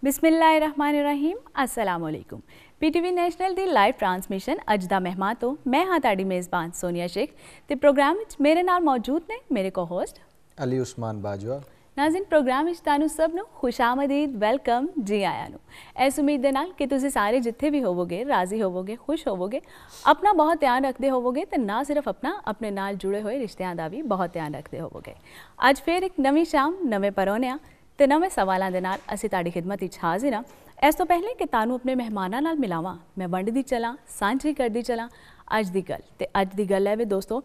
बिस्मिल्लाहिर्रहमानिर्रहीम अस्सलामुअलैकुम। PTV national the live transmission अज दा मेहमान तो मैं हाँ ताड़ी मेज़बान सोनिया शेख ते प्रोग्राम विच मेरे नाल मौजूद ने मेरे को होस्ट अली उस्मान बाजवा। नाज़रीन प्रोग्राम विच तानू सब नू खुशामदीद वेलकम जी आया नू। इस उम्मीद दे नाल कि तुसीं सारे जिथे भी होवोगे राज़ी होवोगे खुश होवोगे अपना बहुत ध्यान रखते होवोगे ते ना सिर्फ अपना अपने नाल जुड़े हुए रिश्तियां दा भी बहुत ध्यान रखते होवोगे। अज फिर एक नवी शाम नवे परौनियां ते नवे सवालों के नाल असीं तुहाडी खिदमत विच हाज़िर हाँ। इस तो पहले कि तानू अपने मेहमानां नाल मिलावां मैं वंडदी चलां सांझी करदी चलां अज दी गल ते अज दी गल है वे दोस्तों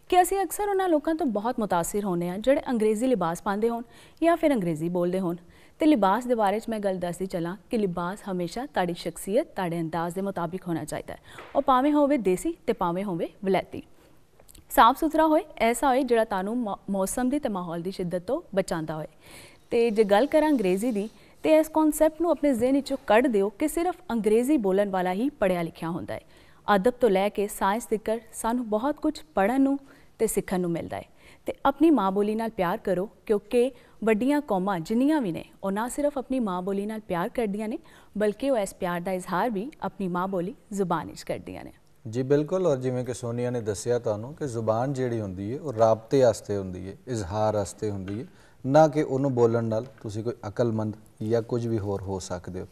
कि असीं अक्सर उन्हां लोकां तो बहुत मुतासिर होने आ जिहड़े अंग्रेज़ी लिबास पांदे होण या फिर अंग्रेज़ी बोलदे होण ते लिबास दे बारे च मैं गल दसदी चलां कि लिबास हमेशा तुहाडी शख्सियत तुहाडे अंदाज़ दे मुताबिक होना चाहिए और भावें होवे देसी ते भावें होवे वलैती साफ सुथरा होए ऐसा होए जिहड़ा तुहानू मौसम दी ते माहौल दी शिद्दत तो बचांदा होए। तो जे गल करा अंग्रेज़ी की तो इस कॉन्सैप्ट को अपने जहन चो कढ़ दिओ कि सिर्फ अंग्रेज़ी बोलन वाला ही पढ़िया लिखिया होंदा है। अदब तो लैके साइंस तिकर सानू बहुत कुछ पढ़न ते सीखन नू मिलता है। तो अपनी माँ बोली नाल प्यार करो क्योंकि वड्डियां कौमां जिन्नियां भी ने और ना सिर्फ अपनी माँ बोली नाल प्यार करदियां ने बल्कि वो इस प्यार का इजहार भी अपनी माँ बोली जुबान विच करदियां ने। जी बिल्कुल। और जिवें कि सोनिया ने दसिया तुहानू कि जुबान जिहड़ी हुंदी है वो राबते वास्ते हुंदी है इजहार वास्ते हुंदी है ना कि उन्होंने बोलन नाल तुसी कोई अकलमंद या कुछ भी होर हो सकते हो।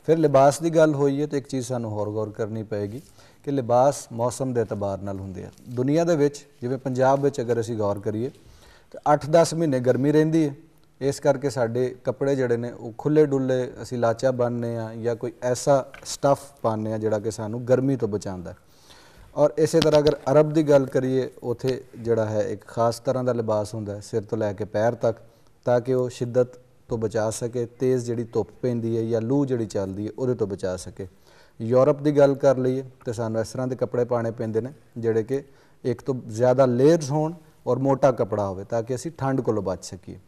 फिर लिबास की गल होई है तो एक चीज़ सानू होर गौर करनी पेगी कि लिबास मौसम के एतबार नाल हुंदे आ। दुनिया दे विच जिवें पंजाब विच अगर असीं गौर करिए तो 8-10 महीने गर्मी रहिंदी है इस करके साडे कपड़े जिहड़े ने वो खुले डुले असीं लाचा बन्नने आ या कोई ऐसा स्टफ पाने आ जिहड़ा कि सानू गर्मी तो बचांदा है। और इस तरह अगर अरब की गल करिए उत्थे जिहड़ा है एक खास तरह का लिबास हुंदा है सिर तो लैके पैर तक ताकि वो शिद्दत तो बचा सके तेज़ जिहड़ी धुप पैंदी है या लू जिहड़ी चलदी है उहदे तो बचा सके। यूरोप की गल कर लीए तो सानू इस तरह के कपड़े पाने पैंदे ने जिहड़े कि एक तो ज़्यादा लेयर्स होण और मोटा कपड़ा होवे ताकि असीं ठंड कोलों बच सकीए।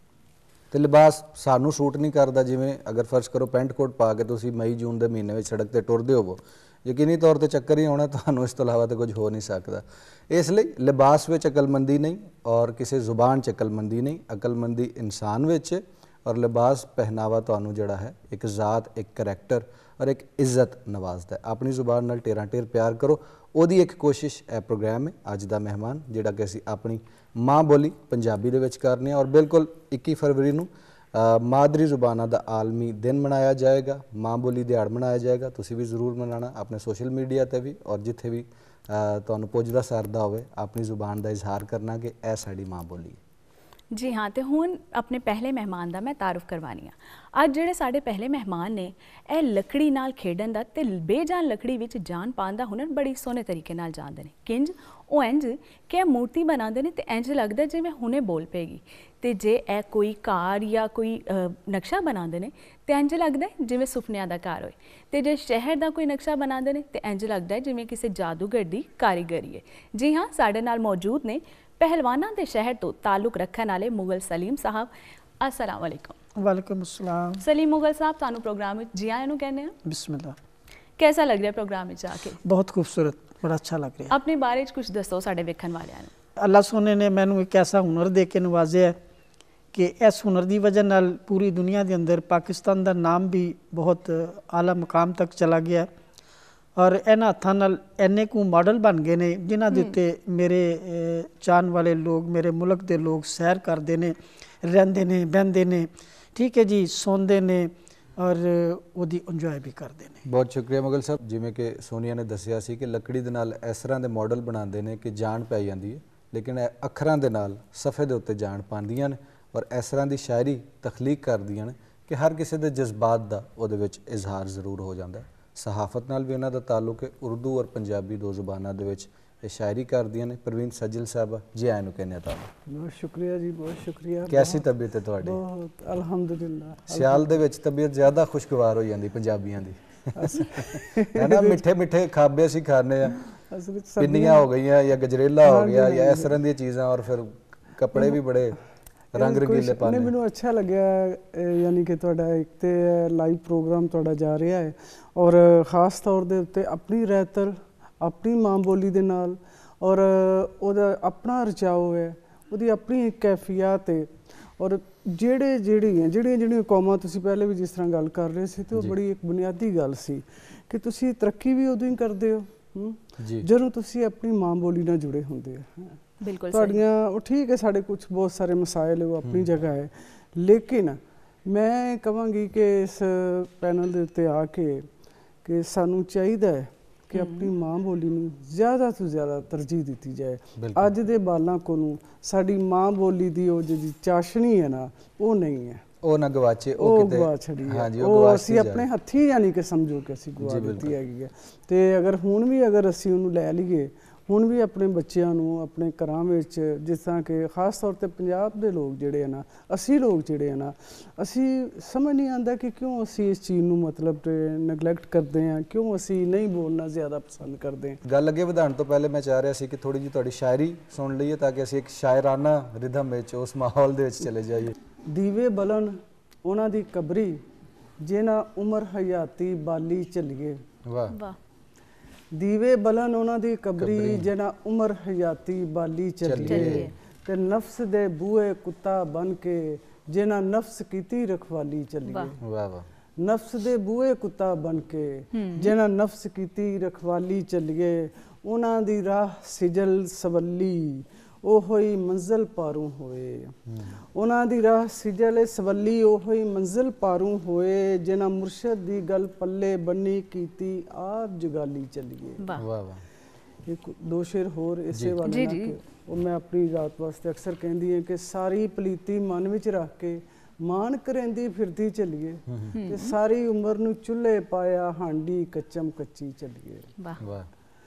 तो लिबास सानू सूट नहीं करता जिवें अगर फर्ज करो पेंट कोट पा के तुसीं मई जून के महीने में सड़क पर टुरदे होवो यकीनी तौर पर चक्कर ही आना तुहानू इस तो इलावा तो कुछ हो नहीं सकता। इसलिए लिबास में अकलमंदी नहीं और किसी जुबान च अकलमंदी नहीं अकलमंदी इंसान विच और लिबास पहनावा तुहानू जिहड़ा है एक ज़ात एक करैक्टर और एक इज्जत नवाजदा है। अपनी जुबान नाल टेरा टेर प्यार करो उहदी एक कोशिश है प्रोग्राम में अज दा मेहमान जिहड़ा कि असीं अपनी माँ बोली पंजाबी दे विच करने और बिल्कुल 21 फरवरी नूं मादरी जुबाना का आलमी दिन मनाया जाएगा माँ बोली दिहाड़ मनाया जाएगा। तुसी भी जरूर मनाना अपने सोशल मीडिया ते भी और जिथे भी तुहानू पुजदा सरदा होवे अपनी जुबान का इजहार करना कि यह साडी माँ बोली है। जी हाँ तो हुण अपने पहले मेहमान का मैं तारुफ करवानी हाँ। अज जिहड़े साडे पहले मेहमान ने यह लकड़ी नाल खेडन दा ते बेजान लकड़ी विच जान पाउण दा हुनर बड़ी सोहने तरीके नाल जानदे ने। किंज वो इंज कि मूर्ति बनाते हैं तो इंज लगता जिवें हुणे बोल पेगी ते जे ए कोई कार या कोई नक्शा बनाते हैं तो इंज लगता है जिवें सुपनिया का घर होए ते जे शहर का कोई नक्शा बनाते हैं तो इंज लगता है जिवें किसी जादूगर की कारीगरी है। जी हाँ साडे नाल मौजूद ने पहलवाना के शहर तो ताल्लुक रखने वाले मुगल सलीम साहब। अस्सलाम वालेकुम। वालेकुम अस्सलाम। सलीम मुगल साहब तुहानू प्रोग्राम में जी आया कहने हैं। बिस्मिल्लाह। कैसा लग रहा है प्रोग्राम में जाके? बहुत खूबसूरत बड़ा अच्छा लग रहा है। अपने बारे कुछ दसो साडे वेखण वालियां नूं। अल्लाह सोने ने मैनू एक ऐसा हुनर दे के नवाजिया है कि इस हुनर की वजह नाल पूरी दुनिया के अंदर पाकिस्तान का नाम भी बहुत आला मुकाम तक चला गया और इन्हां हत्थां नाल इन्ने को मॉडल बन गए ने जिन्हां दे उत्ते मेरे चाहन वाले लोग मेरे मुल्क के लोग सैर करते हैं रहिंदे ने बहिंदे ने ठीक है जी सोंदे ने और वो इंजॉय भी करते हैं। बहुत शुक्रिया मुगल साहब। जिवें कि सोनिया ने दसिया सी कि लकड़ी दे नाल इस तरह के मॉडल बनाते हैं कि जान पै जाती है लेकिन अखरां दे नाल सफ़े दे उत्ते जान पांदियां ने और इस तरह की शायरी तखलीक करदियां ने कि हर किसी के जज्बात का उहदे विच इजहार जरूर हो जाता है। सहाफत नाल भी इन्हां दा ताल्लुक है उर्दू और पंजाबी दो जुबानां दे विच ये शायरी करदियां ने। परवीन सज्जल साहब जी आए नूं कहने तुहानूं। बहुत शुक्रिया जी बहुत शुक्रिया। कैसी तबीयत है तुहाडी? बहुत अल्हम्दुलिल्लाह। सियाल दे विच तबीयत ज़्यादा खुशगवार हो जाती पंजाबियां दी है ना। मिठे मिठे खाबे असीं खाने आ पिन्नियां हो गई या गजरेला हो गया या इस तरह दी चीज़ां और फिर कपड़े भी बड़े रंग रंगीले पाने। मैनू अच्छा लग्या यानी कि तुहाडा एक तो लाइव प्रोग्राम तुहाडा जा रहा है और खास तौर के उत्ते अपनी रैतल अपनी माँ बोली दे नाल और ओहदा अपना रचाव है उहदी अपनी कैफियत है ਔਰ ਜਿਹੜੀਆਂ ਕੌਮਾਂ ਤੁਸੀਂ ਪਹਿਲੇ ਵੀ ਜਿਸ ਤਰ੍ਹਾਂ ਗੱਲ ਕਰ ਰਹੇ ਸੀ ਤੇ ਉਹ ਬੜੀ ਇੱਕ ਬੁਨਿਆਦੀ ਗੱਲ ਸੀ ਕਿ ਤੁਸੀਂ ਤਰੱਕੀ ਵੀ ਉਦੋਂ ਹੀ ਕਰਦੇ ਹੋ ਜਦੋਂ ਤੁਸੀਂ ਆਪਣੀ ਮਾਂ ਬੋਲੀ ਨਾਲ ਜੁੜੇ ਹੁੰਦੇ ਹੋ। ਬਿਲਕੁਲ ਤੁਹਾਡੀਆਂ ਉਹ ਠੀਕ ਹੈ, ਸਾਡੇ ਕੁਝ ਬਹੁਤ ਸਾਰੇ ਮਸਾਇਲ ਉਹ ਆਪਣੀ ਜਗ੍ਹਾ ਹੈ, ਲੇਕਿਨ ਮੈਂ ਕਹਾਂਗੀ ਕਿ ਇਸ ਪੈਨਲ ਦੇ ਉੱਤੇ ਆ ਕੇ ਕਿ ਸਾਨੂੰ ਚਾਹੀਦਾ ਹੈ ਕਿ ਆਪਣੀ ਮਾਂ ਬੋਲੀ ਨੂੰ ਜ਼ਿਆਦਾ ਤੋਂ ਜ਼ਿਆਦਾ ਤਰਜੀਹ ਦਿੱਤੀ ਜਾਏ। ਅੱਜ ਦੇ ਬਾਲਾਂ ਕੋਲੋਂ ਸਾਡੀ ਮਾਂ ਬੋਲੀ ਦੀ ਉਹ ਜਿਹੜੀ ਚਾਸ਼ਨੀ ਹੈ ਨਾ ਉਹ ਨਹੀਂ ਹੈ, ਉਹ ਨਾ ਗਵਾਚੇ, ਉਹ ਗਵਾ ਛੜੀ ਹੈ, ਉਹ ਅਸੀਂ ਆਪਣੇ ਹੱਥੀਂ ਯਾਨੀ ਕਿ ਸਮਝੋ ਕਿ ਅਸੀਂ ਗਵਾ ਦਿੱਤੀ ਹੈਗੀ ਹੈ। ਤੇ ਅਗਰ ਹੁਣ ਵੀ ਅਗਰ ਅਸੀਂ ਉਹਨੂੰ ਲੈ ਲਈਏ, ਹੁਣ ਵੀ ਆਪਣੇ ਬੱਚਿਆਂ ਨੂੰ ਆਪਣੇ ਘਰਾਂ ਵਿੱਚ, ਜਿਸ ਤਰ੍ਹਾਂ ਕਿ ਖਾਸ ਤੌਰ ਤੇ ਪੰਜਾਬ ਦੇ ਲੋਕ ਜਿਹੜੇ ਆ ਨਾ, ਅਸੀਂ ਲੋਕ ਜਿਹੜੇ ਆ ਨਾ, ਅਸੀਂ ਸਮਝ ਨਹੀਂ ਆਉਂਦਾ ਕਿ ਕਿਉਂ ਅਸੀਂ ਇਸ ਚੀਜ਼ ਨੂੰ ਮਤਲਬ ਨੈਗਲੈਕਟ ਕਰਦੇ ਹਾਂ, ਕਿਉਂ ਅਸੀਂ ਨਹੀਂ ਬੋਲਣਾ ਜ਼ਿਆਦਾ ਪਸੰਦ ਕਰਦੇ ਹਾਂ। ਗੱਲ ਅੱਗੇ ਵਧਾਉਣ ਤੋਂ ਪਹਿਲੇ ਮੈਂ ਚਾਹ ਰਿਹਾ ਸੀ ਕਿ ਥੋੜੀ ਜਿਹੀ ਤੁਹਾਡੀ ਸ਼ਾਇਰੀ ਸੁਣ ਲਈਏ ਤਾਂ ਕਿ ਅਸੀਂ ਇੱਕ ਸ਼ਾਇਰਾਨਾ ਰਿਦਮ ਵਿੱਚ ਉਸ ਮਾਹੌਲ ਦੇ ਵਿੱਚ ਚਲੇ ਜਾਈਏ। ਦੀਵੇ ਬਲਨ ਉਹਨਾਂ ਦੀ ਕਬਰੀ, ਜਿਨ੍ਹਾਂ ਉਮਰ ਹਯਾਤੀ ਬਾਲੀ ਝੱਲੀਏ। ਵਾਹ ਵਾਹ। ਦੀਵੇ ਬਲਨ ਉਹਨਾਂ ਦੀ ਕਬਰੀ, ਜਿਨ੍ਹਾਂ ਉਮਰ ਹਯਾਤੀ ਬਾਲੀ ਚੱਲੀਏ। ਤੇ ਨਫਸ ਦੇ ਬੂਹੇ ਕੁੱਤਾ ਬਨ ਕੇ, ਜਿਨ੍ਹਾਂ ਨਫਸ ਕੀਤੀ ਰਖਵਾਲੀ ਚੱਲੀਏ। ਵਾਹ ਵਾਹ। ਨਫਸ ਦੇ ਬੂਹੇ ਕੁੱਤਾ ਬਨ ਕੇ, ਜਿਨ੍ਹਾਂ ਨਫਸ ਕੀਤੀ ਰਖਵਾਲੀ ਚੱਲੀਏ। ਉਹਨਾਂ ਦੀ ਰਾਹ ਸਿਜਲ ਸਵੱਲੀ, ਉਹੋ ਹੀ ਮੰਜ਼ਿਲ ਪਾਰੂ ਹੋਏ। ਉਹਨਾਂ ਦੀ ਰਾਹ ਸਿਜਲ ਸਵੱਲੀ, ਉਹੋ ਹੀ ਮੰਜ਼ਿਲ ਪਾਰੂ ਹੋਏ। ਜਿਨ੍ਹਾਂ ਮੁਰਸ਼ਦ ਦੀ ਗੱਲ ਪੱਲੇ ਬੰਨੀ ਕੀਤੀ, ਆਪ ਜਗਾਲੀ ਚੱਲੀਏ। ਵਾਹ ਵਾਹ। ਇੱਕ ਦੋ ਸ਼ੇਰ ਹੋਰ ਇਸੇ ਵਾਲੇ ਨਾਲ ਕਿ ਉਹ ਮੈਂ ਆਪਣੀ ਰਾਤ ਵਾਸਤੇ ਅਕਸਰ ਕਹਿੰਦੀ ਹਾਂ ਕਿ ਸਾਰੀ ਪਲੀਤੀ ਮਨ ਵਿੱਚ ਰੱਖ ਕੇ ਮਾਣ ਕਰੇਂਦੀ ਫਿਰਦੀ ਚੱਲੀਏ। ਤੇ ਸਾਰੀ ਉਮਰ ਨੂੰ ਚੁੱਲ੍ਹੇ ਪਾਇਆ, ਹਾਂਡੀ ਕੱਚਮ ਕੱਚੀ ਚੱਲੀਏ। ਵਾਹ।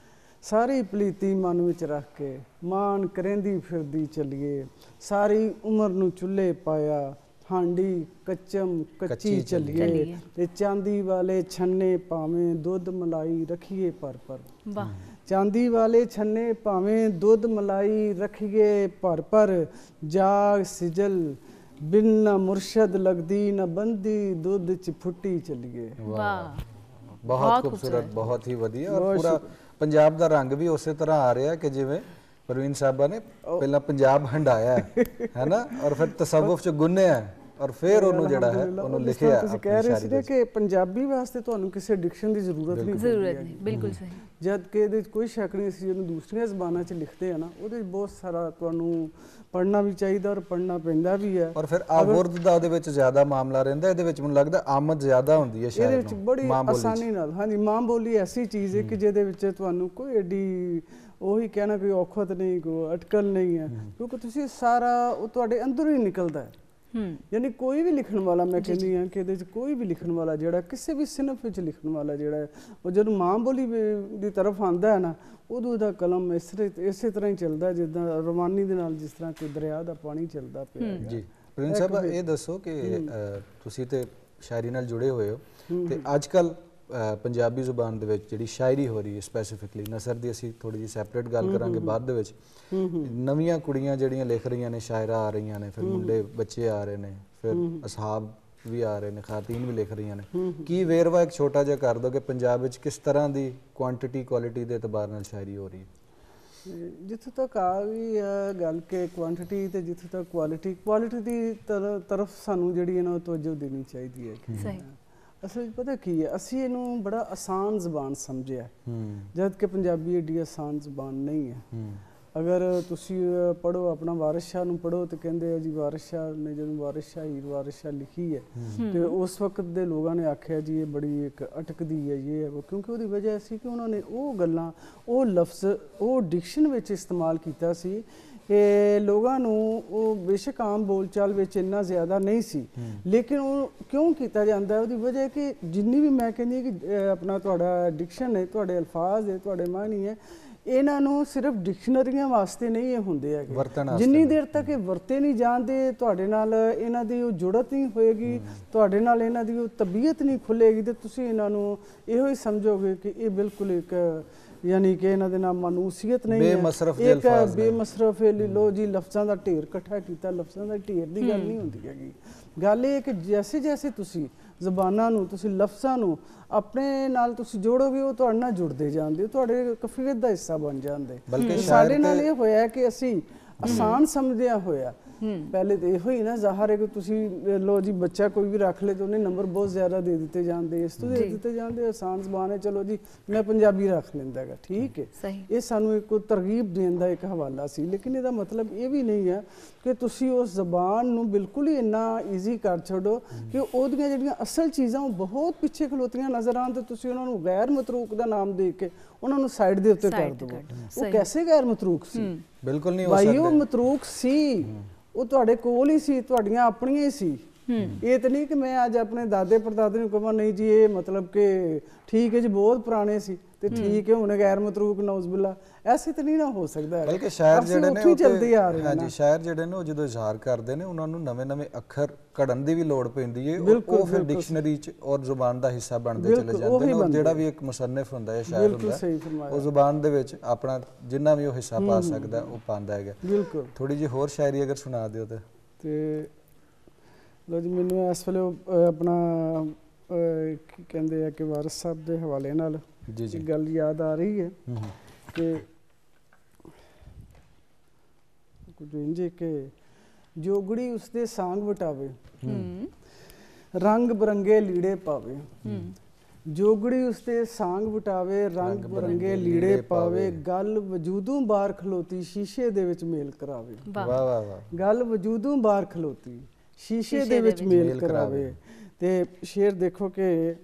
ਸਾਰੀ ਪਲੀਤੀ ਮਨ ਵਿੱਚ ਰੱਖ ਕੇ ਮਾਣ ਕਰੇਂਦੀ ਫਿਰਦੀ ਚੱਲੀਏ। ਸਾਰੀ ਉਮਰ ਨੂੰ ਚੁੱਲ੍ਹੇ ਪਾਇਆ, ਹਾਂਡੀ ਕੱਚਮ ਕੱਚੀ ਚੱਲੀਏ। ਤੇ ਚਾਂਦੀ ਵਾਲੇ ਛੰਨੇ ਭਾਵੇਂ ਦੁੱਧ ਮਲਾਈ ਰੱਖੀਏ ਭਰ ਭਰ। ਵਾਹ। ਚਾਂਦੀ ਵਾਲੇ ਛੰਨੇ ਭਾਵੇਂ ਦੁੱਧ ਮਲਾਈ ਰੱਖੀਏ ਭਰ ਭਰ। ਜਾਗ ਸਿਜਲ ਬਿਨ ਨਾ ਮੁਰਸ਼ਦ ਲੱਗਦੀ, ਨਾ ਬੰਦੀ ਦੁੱਧ ਚ ਫੁੱਟੀ ਚੱਲੀਏ। ਵਾਹ। ਬਹੁਤ ਖੂਬਸੂਰਤ, ਬਹੁਤ ਹੀ ਵਧੀਆ। ਔਰ ਪੂਰਾ ਪੰਜਾਬ ਦਾ ਰੰਗ ਵੀ ਉਸੇ ਤਰ੍ਹਾਂ ਆ ਰਿਹਾ ਕਿ ਜਿਵੇਂ ਪ੍ਰਵੀਨ ਸਾਹਿਬਾ ਨੇ ਪਹਿਲਾਂ ਪੰਜਾਬ ਹੰਡਾਇਆ ਹੈ ਨਾ, ਔਰ ਫਿਰ ਤਸਵੁਫ ਚ ਗੁੰਨਿਆ, ਔਰ ਫਿਰ ਉਹਨੂੰ ਜਿਹੜਾ ਹੈ ਉਹਨੂੰ ਲਿਖਿਆ। ਤੁਸੀਂ ਕਹਿ ਰਹੇ ਸੀ ਕਿ ਪੰਜਾਬੀ ਵਾਸਤੇ ਤੁਹਾਨੂੰ ਕਿਸੇ ਡਿਕਸ਼ਨ ਦੀ ਜ਼ਰੂਰਤ ਨਹੀਂ। ਬਿਲਕੁਲ ਸਹੀ। ਜਦ ਕਿ ਇਹਦੇ ਵਿੱਚ ਕੋਈ ਸ਼ੱਕ ਨਹੀਂ ਸੀ, ਜਿਹਨੂੰ ਦੂਸਰੀਆਂ ਜ਼ਬਾਨਾਂ 'ਚ ਲਿਖਦੇ ਆ ਨਾ, ਉਹਦੇ 'ਚ ਬਹੁਤ ਸਾਰਾ ਤੁਹਾਨੂੰ ਪੜ੍ਹਨਾ ਵੀ ਚਾਹੀਦਾ ਔਰ ਪੜ੍ਹਨਾ ਪੈਂਦਾ ਵੀ ਹੈ। ਔਰ ਫਿਰ ਆਵਰਦ ਦਾ ਉਹਦੇ ਵਿੱਚ ਜ਼ਿਆਦਾ ਮਾਮਲਾ ਰਹਿੰਦਾ। ਇਹਦੇ ਵਿੱਚ ਮੈਨੂੰ ਲੱਗਦਾ ਆਮਦ ਜ਼ਿਆਦਾ ਹੁੰਦੀ ਹੈ ਸ਼ਾਇਦ। ਇਹਦੇ ਵਿੱਚ ਬੜੀ ਆਸਾਨੀ ਨਾਲ, ਹਾਂਜੀ, ਮਾਂ ਬੋਲੀ ਐਸੀ ਚੀਜ਼ ਹੈ ਕਿ ਜਿਹਦੇ ਵਿੱਚ ਤੁਹਾਨੂੰ ਕੋਈ ਐਡੀ ਉਹੀ ਕਹਿਣਾ ਕੋਈ ਔਖਤ ਨਹੀਂ, ਕੋਈ ਅਟਕਲ ਨਹੀਂ ਹੈ, ਕਿਉਂਕਿ ਤੁਸੀਂ ਸਾਰਾ ਉਹ ਤੁਹਾਡੇ ਅੰਦਰੋਂ ਹੀ ਨਿਕਲਦਾ ਹੈ। ਯਾਨੀ ਕੋਈ ਵੀ ਲਿਖਣ ਵਾਲਾ, ਮੈਂ ਕਹਿੰਦੀ ਹਾਂ ਕਿ ਇਹਦੇ 'ਚ ਕੋਈ ਵੀ ਲਿਖਣ ਵਾਲਾ ਜਿਹੜਾ ਕਿਸੇ ਵੀ ਸਿਨਫ ਵਿੱਚ ਲਿਖਣ ਵਾਲਾ ਜਿਹੜਾ ਹੈ, ਉਹ ਜਦੋਂ ਮਾਂ ਬੋਲੀ ਦੀ ਤਰਫ ਆਉਂਦਾ ਹੈ ਨਾ, ਉਦੋਂ ਉਹਦਾ ਕਲਮ ਇਸੇ ਤਰ੍ਹਾਂ ਹੀ ਚੱਲਦਾ ਜਿੱਦਾਂ ਰਵਾਨੀ ਦੇ ਨਾਲ, ਜਿਸ ਤਰ੍ਹਾਂ ਕਿ ਦਰਿਆ ਦਾ ਪਾਣੀ ਚੱਲਦਾ ਪਿਆ। ਜੀ ਪ੍ਰਿੰਸ ਸਾਹਿਬ, ਇਹ ਦੱਸੋ ਕਿ ਤੁਸੀਂ ਤੇ ਸ਼ਾਇਰੀ ਨਾਲ ਜੁੜੇ ਹੋਏ ਹੋ, ਤੇ ਅੱਜ ਕੱਲ ਪੰਜਾਬੀ ਜ਼ੁਬਾਨ ਦੇ ਵਿੱਚ ਜਿਹੜੀ ਸ਼ਾਇਰੀ ਹੋ ਰਹੀ ਹੈ, ਸਪੈਸੀਫਿਕਲੀ ਨਸਰ ਦੀ ਅਸੀਂ ਥੋੜੀ ਜਿਹੀ ਸੈਪਰੇਟ ਗੱਲ ਕਰਾਂਗੇ ਬਾਅਦ ਦੇ ਵਿੱਚ, ਨਵੀਆਂ ਕੁੜੀਆਂ ਜਿਹੜੀਆਂ ਲਿਖ ਰਹੀਆਂ ਨੇ, ਸ਼ਾਇਰਾ ਆ ਰਹੀਆਂ ਨੇ, ਫਿਰ ਮੁੰਡੇ ਬੱਚੇ ਆ ਰਹੇ ਨੇ, ਫਿਰ ਅਸਹਾਬ ਵੀ ਆ ਰਹੇ ਨੇ, ਖਾਤੀਨ ਵੀ ਲਿਖ ਰਹੀਆਂ ਨੇ। ਕੀ ਵੇਰਵਾ ਇੱਕ ਛੋਟਾ ਜਿਹਾ ਕਰ ਦੋ ਕਿ ਪੰਜਾਬ ਵਿੱਚ ਕਿਸ ਤਰ੍ਹਾਂ ਦੀ ਕੁਆਂਟੀਟੀ ਕੁਆਲਿਟੀ ਦੇ ਇਤਬਾਰ ਨਾਲ ਸ਼ਾਇਰੀ ਹੋ ਰਹੀ ਹੈ? ਜਿੱਥੇ ਤੱਕ ਆ ਗਈ ਗੱਲ ਕਿ ਕੁਆਂਟੀਟੀ ਤੇ ਜਿੱਥੇ ਤੱਕ ਕੁਆਲਿਟੀ ਦੀ ਤਰਫ ਸਾਨੂੰ ਜਿਹੜੀ ਹੈ ਨਾ ਤਵੱਜੋ ਦੇਣੀ ਚਾਹੀਦੀ ਹੈ। ਸਹੀ। ਅਸਲ ਵਿੱਚ ਪਤਾ ਕੀ ਹੈ, ਅਸੀਂ ਇਹਨੂੰ ਬੜਾ ਆਸਾਨ ਜ਼ਬਾਨ ਸਮਝਿਆ, ਜਦ ਕਿ ਪੰਜਾਬੀ ਏਡੀ ਆਸਾਨ ਜ਼ਬਾਨ ਨਹੀਂ ਹੈ। ਅਗਰ ਤੁਸੀਂ ਪੜ੍ਹੋ ਆਪਣਾ ਵਾਰਿਸ ਸ਼ਾਹ ਨੂੰ ਪੜ੍ਹੋ ਤੇ ਕਹਿੰਦੇ ਆ ਜੀ ਵਾਰਿਸ ਸ਼ਾਹ ਨੇ ਜਦੋਂ ਵਾਰਿਸ ਸ਼ਾਹ ਲਿਖੀ ਹੈ ਤੇ ਉਸ ਵਕਤ ਦੇ ਲੋਕਾਂ ਨੇ ਆਖਿਆ ਜੀ ਇਹ ਬੜੀ ਇੱਕ ਅਟਕਦੀ ਹੈ, ਇਹ ਹੈ, ਕਿਉਂਕਿ ਉਹਦੀ ਵਜ੍ਹਾ ਸੀ ਕਿ ਉਹਨਾਂ ਨੇ ਉਹ ਗੱਲਾਂ, ਉਹ ਲਫ਼ਜ਼, ਉਹ ਡਿਕਸ਼ਨ ਵਿੱਚ ਇਸਤੇਮਾਲ ਕੀਤਾ ਸੀ ਕਿ ਲੋਕਾਂ ਨੂੰ ਉਹ ਬੇਸ਼ੱਕ ਆਮ ਬੋਲਚਾਲ ਵਿੱਚ ਇੰਨਾ ਜ਼ਿਆਦਾ ਨਹੀਂ ਸੀ, ਲੇਕਿਨ ਉਹ ਕਿਉਂ ਕੀਤਾ ਜਾਂਦਾ? ਉਹਦੀ ਵਜ੍ਹਾ ਕਿ ਜਿੰਨੀ ਵੀ ਮੈਂ ਕਹਿੰਦੀ ਕਿ ਆਪਣਾ ਤੁਹਾਡਾ ਡਿਕਸ਼ਨ ਹੈ, ਤੁਹਾਡੇ ਅਲਫਾਜ਼ ਹੈ, ਤੁਹਾਡੇ ਮਾਨੀ ਹੈ, ਇਹਨਾਂ ਨੂੰ ਸਿਰਫ ਡਿਕਸ਼ਨਰੀਆਂ ਵਾਸਤੇ ਨਹੀਂ ਇਹ ਹੁੰਦੇ ਹੈਗੇ। ਜਿੰਨੀ ਦੇਰ ਤੱਕ ਇਹ ਵਰਤੇ ਨਹੀਂ ਜਾਂਦੇ, ਤੁਹਾਡੇ ਨਾਲ ਇਹਨਾਂ ਦੀ ਉਹ ਜੁੜਤ ਨਹੀਂ ਹੋਏਗੀ, ਤੁਹਾਡੇ ਨਾਲ ਇਹਨਾਂ ਦੀ ਉਹ ਤਬੀਅਤ ਨਹੀਂ ਖੁੱਲੇਗੀ, ਤੇ ਤੁਸੀਂ ਇਹਨਾਂ ਨੂੰ ਇਹੋ ਹੀ ਸਮਝੋਗੇ ਕਿ ਇਹ ਬਿਲਕੁਲ ਇੱਕ ਯਾਨੀ ਕਿ ਇਹਨਾਂ ਦੇ ਨਾਲ ਮਾਨੂਸੀਅਤ ਨਹੀਂ ਹੈ, ਇੱਕ ਬੇਮਸਰਫ ਲੋ ਜੀ ਲਫ਼ਜ਼ਾਂ ਦਾ ਢੇਰ ਇਕੱਠਾ ਕੀਤਾ। ਲਫ਼ਜ਼ਾਂ ਦਾ ਢੇਰ ਦੀ ਗੱਲ ਨਹੀਂ ਹੁੰਦੀ ਹੈਗੀ। ਗੱਲ ਇਹ ਕਿ ਜੈਸੇ ਜੈਸੇ ਤੁਸੀਂ ਜ਼ਬਾਨਾਂ ਨੂੰ, ਤੁਸੀਂ ਲਫ਼ਜ਼ਾਂ ਨੂੰ ਆਪਣੇ ਨਾਲ ਤੁਸੀਂ ਜੋੜੋਗੇ, ਉਹ ਤੁਹਾਡੇ ਨਾਲ ਜੁੜਦੇ ਜਾਂਦੇ, ਤੁਹਾਡੇ ਕਫੀਅਤ ਦਾ ਹਿੱਸਾ ਬਣ ਜਾਂਦੇ। ਸਾਡੇ ਨਾਲ ਇਹ ਹੋਇਆ ਕਿ ਅਸੀਂ ਆਸਾਨ ਸਮਝਦਿਆਂ ਹੋਇਆ ਪਹਿਲੇ ਤੇ ਇਹੋ ਹੀ ਨਾ, ਜ਼ਾਹਰ ਹੈ ਕਿ ਤੁਸੀਂ ਲੋ ਜੀ ਬੱਚਾ ਕੋਈ ਵੀ ਰੱਖ ਲੇ ਤੇ ਉਹਨੇ ਨੰਬਰ ਬਹੁਤ ਜ਼ਿਆਦਾ ਦੇ ਦਿੱਤੇ ਜਾਂਦੇ, ਇਸ ਤੋਂ ਦੇ ਦਿੱਤੇ ਜਾਂਦੇ, ਆਸਾਨ ਜ਼ਬਾਨ ਹੈ, ਚਲੋ ਜੀ ਮੈਂ ਪੰਜਾਬੀ ਰੱਖ ਲੈਂਦਾ ਹੈਗਾ, ਠੀਕ ਹੈ। ਇਹ ਸਾਨੂੰ ਇੱਕ ਤਰਗੀਬ ਦੇਣ ਦਾ ਇੱਕ ਹਵਾਲਾ ਸੀ, ਲੇਕਿਨ ਇਹਦਾ ਮਤਲਬ ਇਹ ਵੀ ਨਹੀਂ ਹੈ ਕਿ ਤੁਸੀਂ ਉਸ ਜ਼ਬਾਨ ਨੂੰ ਬਿਲਕੁਲ ਹੀ ਇੰਨਾ ਈਜ਼ੀ ਕਰ ਛੱਡੋ ਕਿ ਉਹਦੀਆਂ ਜਿਹੜੀਆਂ ਅਸਲ ਚੀਜ਼ਾਂ ਉਹ ਬਹੁਤ ਪਿੱਛੇ ਖਲੋਤੀਆਂ ਨਜ਼ਰ ਆਉਣ ਤੇ ਤੁਸੀਂ ਉਹਨਾਂ ਨੂੰ ਗੈਰ ਮਤਰੂਕ ਦਾ ਨਾਮ ਦੇ ਕੇ ਉਹਨਾਂ ਨੂੰ ਸਾਈਡ ਦੇ ਉੱਤੇ ਕਰ ਦਿਓ। ਉਹ ਕੈਸੇ ਗੈਰ ਮਤਰੂਕ ਸੀ? ਬਿਲਕੁਲ ਨਹੀਂ ਹੋ ਭਾਈ ਸਕਦਾ। ਉਹ ਮਤਰੂਕ ਸੀ, ਉਹ ਤੁਹਾਡੇ ਕੋਲ ਹੀ ਸੀ, ਤੁਹਾਡੀਆਂ ਆਪਣੀਆਂ ਹੀ ਸੀ। ਇਹ ਤਾਂ ਨਹੀਂ ਕਿ ਮੈਂ ਅੱਜ ਆਪਣੇ ਦਾਦੇ ਪੜਦਾਦੇ ਨੂੰ ਕਹਾਂ ਨਹੀਂ ਜੀ ਇਹ ਮਤਲਬ ਕਿ ਠੀਕ ਹੈ ਜੀ ਬਹੁਤ ਪੁਰਾਣੇ ਸੀ ਤੇ ਠੀਕ ਹੈ ਹੁਣ ਗੈਰ ਮਤਰੂਕ ਨੌਜ਼ਬਿल्ला, ਐਸੇ ਤਾਂ ਨਹੀਂ ਨਾ ਹੋ ਸਕਦਾ। ਬਲਕਿ ਸ਼ਾਇਰ ਜਿਹੜੇ ਨੇ ਉਹ ਚਲਦੇ ਆ ਰਹੇ ਹਾਂਜੀ, ਸ਼ਾਇਰ ਜਿਹੜੇ ਨੇ ਉਹ ਜਦੋਂ ਇਜ਼ਹਾਰ ਕਰਦੇ ਨੇ ਉਹਨਾਂ ਨੂੰ ਨਵੇਂ-ਨਵੇਂ ਅੱਖਰ ਘੜਨ ਦੀ ਵੀ ਲੋੜ ਪੈਂਦੀ ਹੈ, ਉਹ ਫਿਰ ਡਿਕਸ਼ਨਰੀ ਚ ਔਰ ਜ਼ੁਬਾਨ ਦਾ ਹਿੱਸਾ ਬਣਦੇ ਚਲੇ ਜਾਂਦੇ ਨੇ। ਔਰ ਜਿਹੜਾ ਵੀ ਇੱਕ ਮੁਸੰਨਿਫ ਹੁੰਦਾ ਹੈ, ਸ਼ਾਇਰ ਹੁੰਦਾ, ਉਹ ਜ਼ੁਬਾਨ ਦੇ ਵਿੱਚ ਆਪਣਾ ਜਿੰਨਾ ਵੀ ਉਹ ਹਿੱਸਾ ਪਾ ਸਕਦਾ ਉਹ ਪਾਉਂਦਾ ਹੈਗਾ। ਬਿਲਕੁਲ। ਥੋੜੀ ਜਿਹੀ ਹੋਰ ਸ਼ਾਇਰੀ ਅਗਰ ਸੁਣਾ ਦਿਓ ਤੇ ਲੋ ਜੀ ਮੈਨੂੰ ਇਸ ਵੇਲੇ ਆਪਣਾ ਕੀ ਕਹਿੰਦੇ ਆ ਕਿ ਵਾਰਿਸ ਸਾਹਿਬ ਦੇ ਹਵਾਲੇ ਨਾਲ ਜੀ ਗੱਲ ਯਾਦ ਆ ਰਹੀ ਹੈ ਕਿ ਕੁਝ ਇੰਜ ਕਿ ਜੋਗੜੀ ਉਸਦੇ ਸਾਂਗ ਵਟਾਵੇ, ਰੰਗ ਬਰੰਗੇ ਲੀੜੇ ਪਾਵੇ, ਜੋਗੜੀ ਉਸਦੇ ਸਾਂਗ ਵਟਾਵੇ, ਰੰਗ ਬਰੰਗੇ ਲੀੜੇ ਪਾਵੇ, ਗੱਲ ਵਜੂਦੋਂ ਬਾਹਰ ਖਲੋਤੀ ਸ਼ੀਸ਼ੇ ਦੇ ਵਿੱਚ ਮੇਲ ਕਰਾਵੇ। ਵਾਹ ਵਾਹ ਵਾਹ। ਗੱਲ ਵਜੂਦੋਂ ਬਾਹਰ ਖਲੋਤੀ ਸ਼ੀਸ਼ੇ ਦੇ ਵਿੱਚ ਮੇਲ ਕਰਾਵੇ। ਤੇ ਸ਼ੇਰ ਦੇਖੋ ਕਿ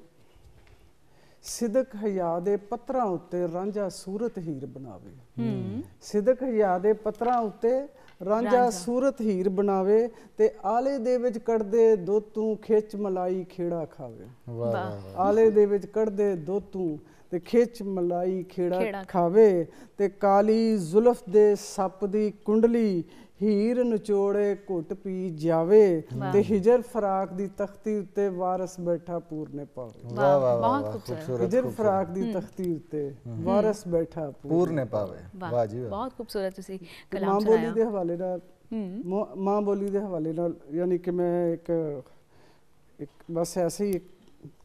ਸਿਦਕ ਹਯਾ ਦੇ ਪੱਤਰਾਂ ਉੱਤੇ ਰਾਂਝਾ ਸੂਰਤ ਹੀਰ ਬਣਾਵੇ, ਸਿਦਕ ਹਯਾ ਦੇ ਪੱਤਰਾਂ ਉੱਤੇ ਰਾਂਝਾ ਸੂਰਤ ਹੀਰ ਬਣਾਵੇ, ਤੇ ਆਲੇ ਦੇ ਵਿੱਚ ਕੱਢਦੇ ਦੁੱਧ ਤੂੰ ਖਿੱਚ ਮਲਾਈ ਖੇੜਾ ਖਾਵੇ। ਆਲੇ ਦੇ ਵਿੱਚ ਕੱਢਦੇ ਦੁੱਧ ਤੂੰ ਤੇ ਖਿੱਚ ਮਲਾਈ ਖੇੜਾ ਖਾਵੇ, ਤੇ ਕਾਲੀ ਜ਼ੁਲਫ ਦੇ ਸੱਪ ਦੀ ਕੁੰਡਲੀ ਹੀਰ ਨਿਚੋੜੇ ਘੁੱਟ ਪੀ ਜਾਵੇ, ਤੇ ਹਿਜਰ ਫਰਾਕ ਦੀ ਤਖਤੀ ਉੱਤੇ ਵਾਰਿਸ ਬੈਠਾ ਪੂਰਨੇ ਪਾਵੇ। ਵਾਹ ਵਾਹ ਵਾਹ, ਖੂਬਸੂਰਤ। ਹਿਜਰ ਫਰਾਕ ਦੀ ਤਖਤੀ ਉੱਤੇ ਵਾਰਿਸ ਬੈਠਾ ਪੂਰਨੇ ਪਾਵੇ। ਵਾਹ ਜੀ ਵਾਹ, ਬਹੁਤ ਖੂਬਸੂਰਤ ਤੁਸੀਂ ਕਲਾਮ ਮਾਂ ਬੋਲੀ ਦੇ ਹਵਾਲੇ ਨਾਲ, ਮਾਂ ਬੋਲੀ ਦੇ ਹਵਾਲੇ ਨਾਲ ਯਾਨੀ ਕਿ ਮੈਂ ਇੱਕ ਬਸ ਐਸੇ ਹੀ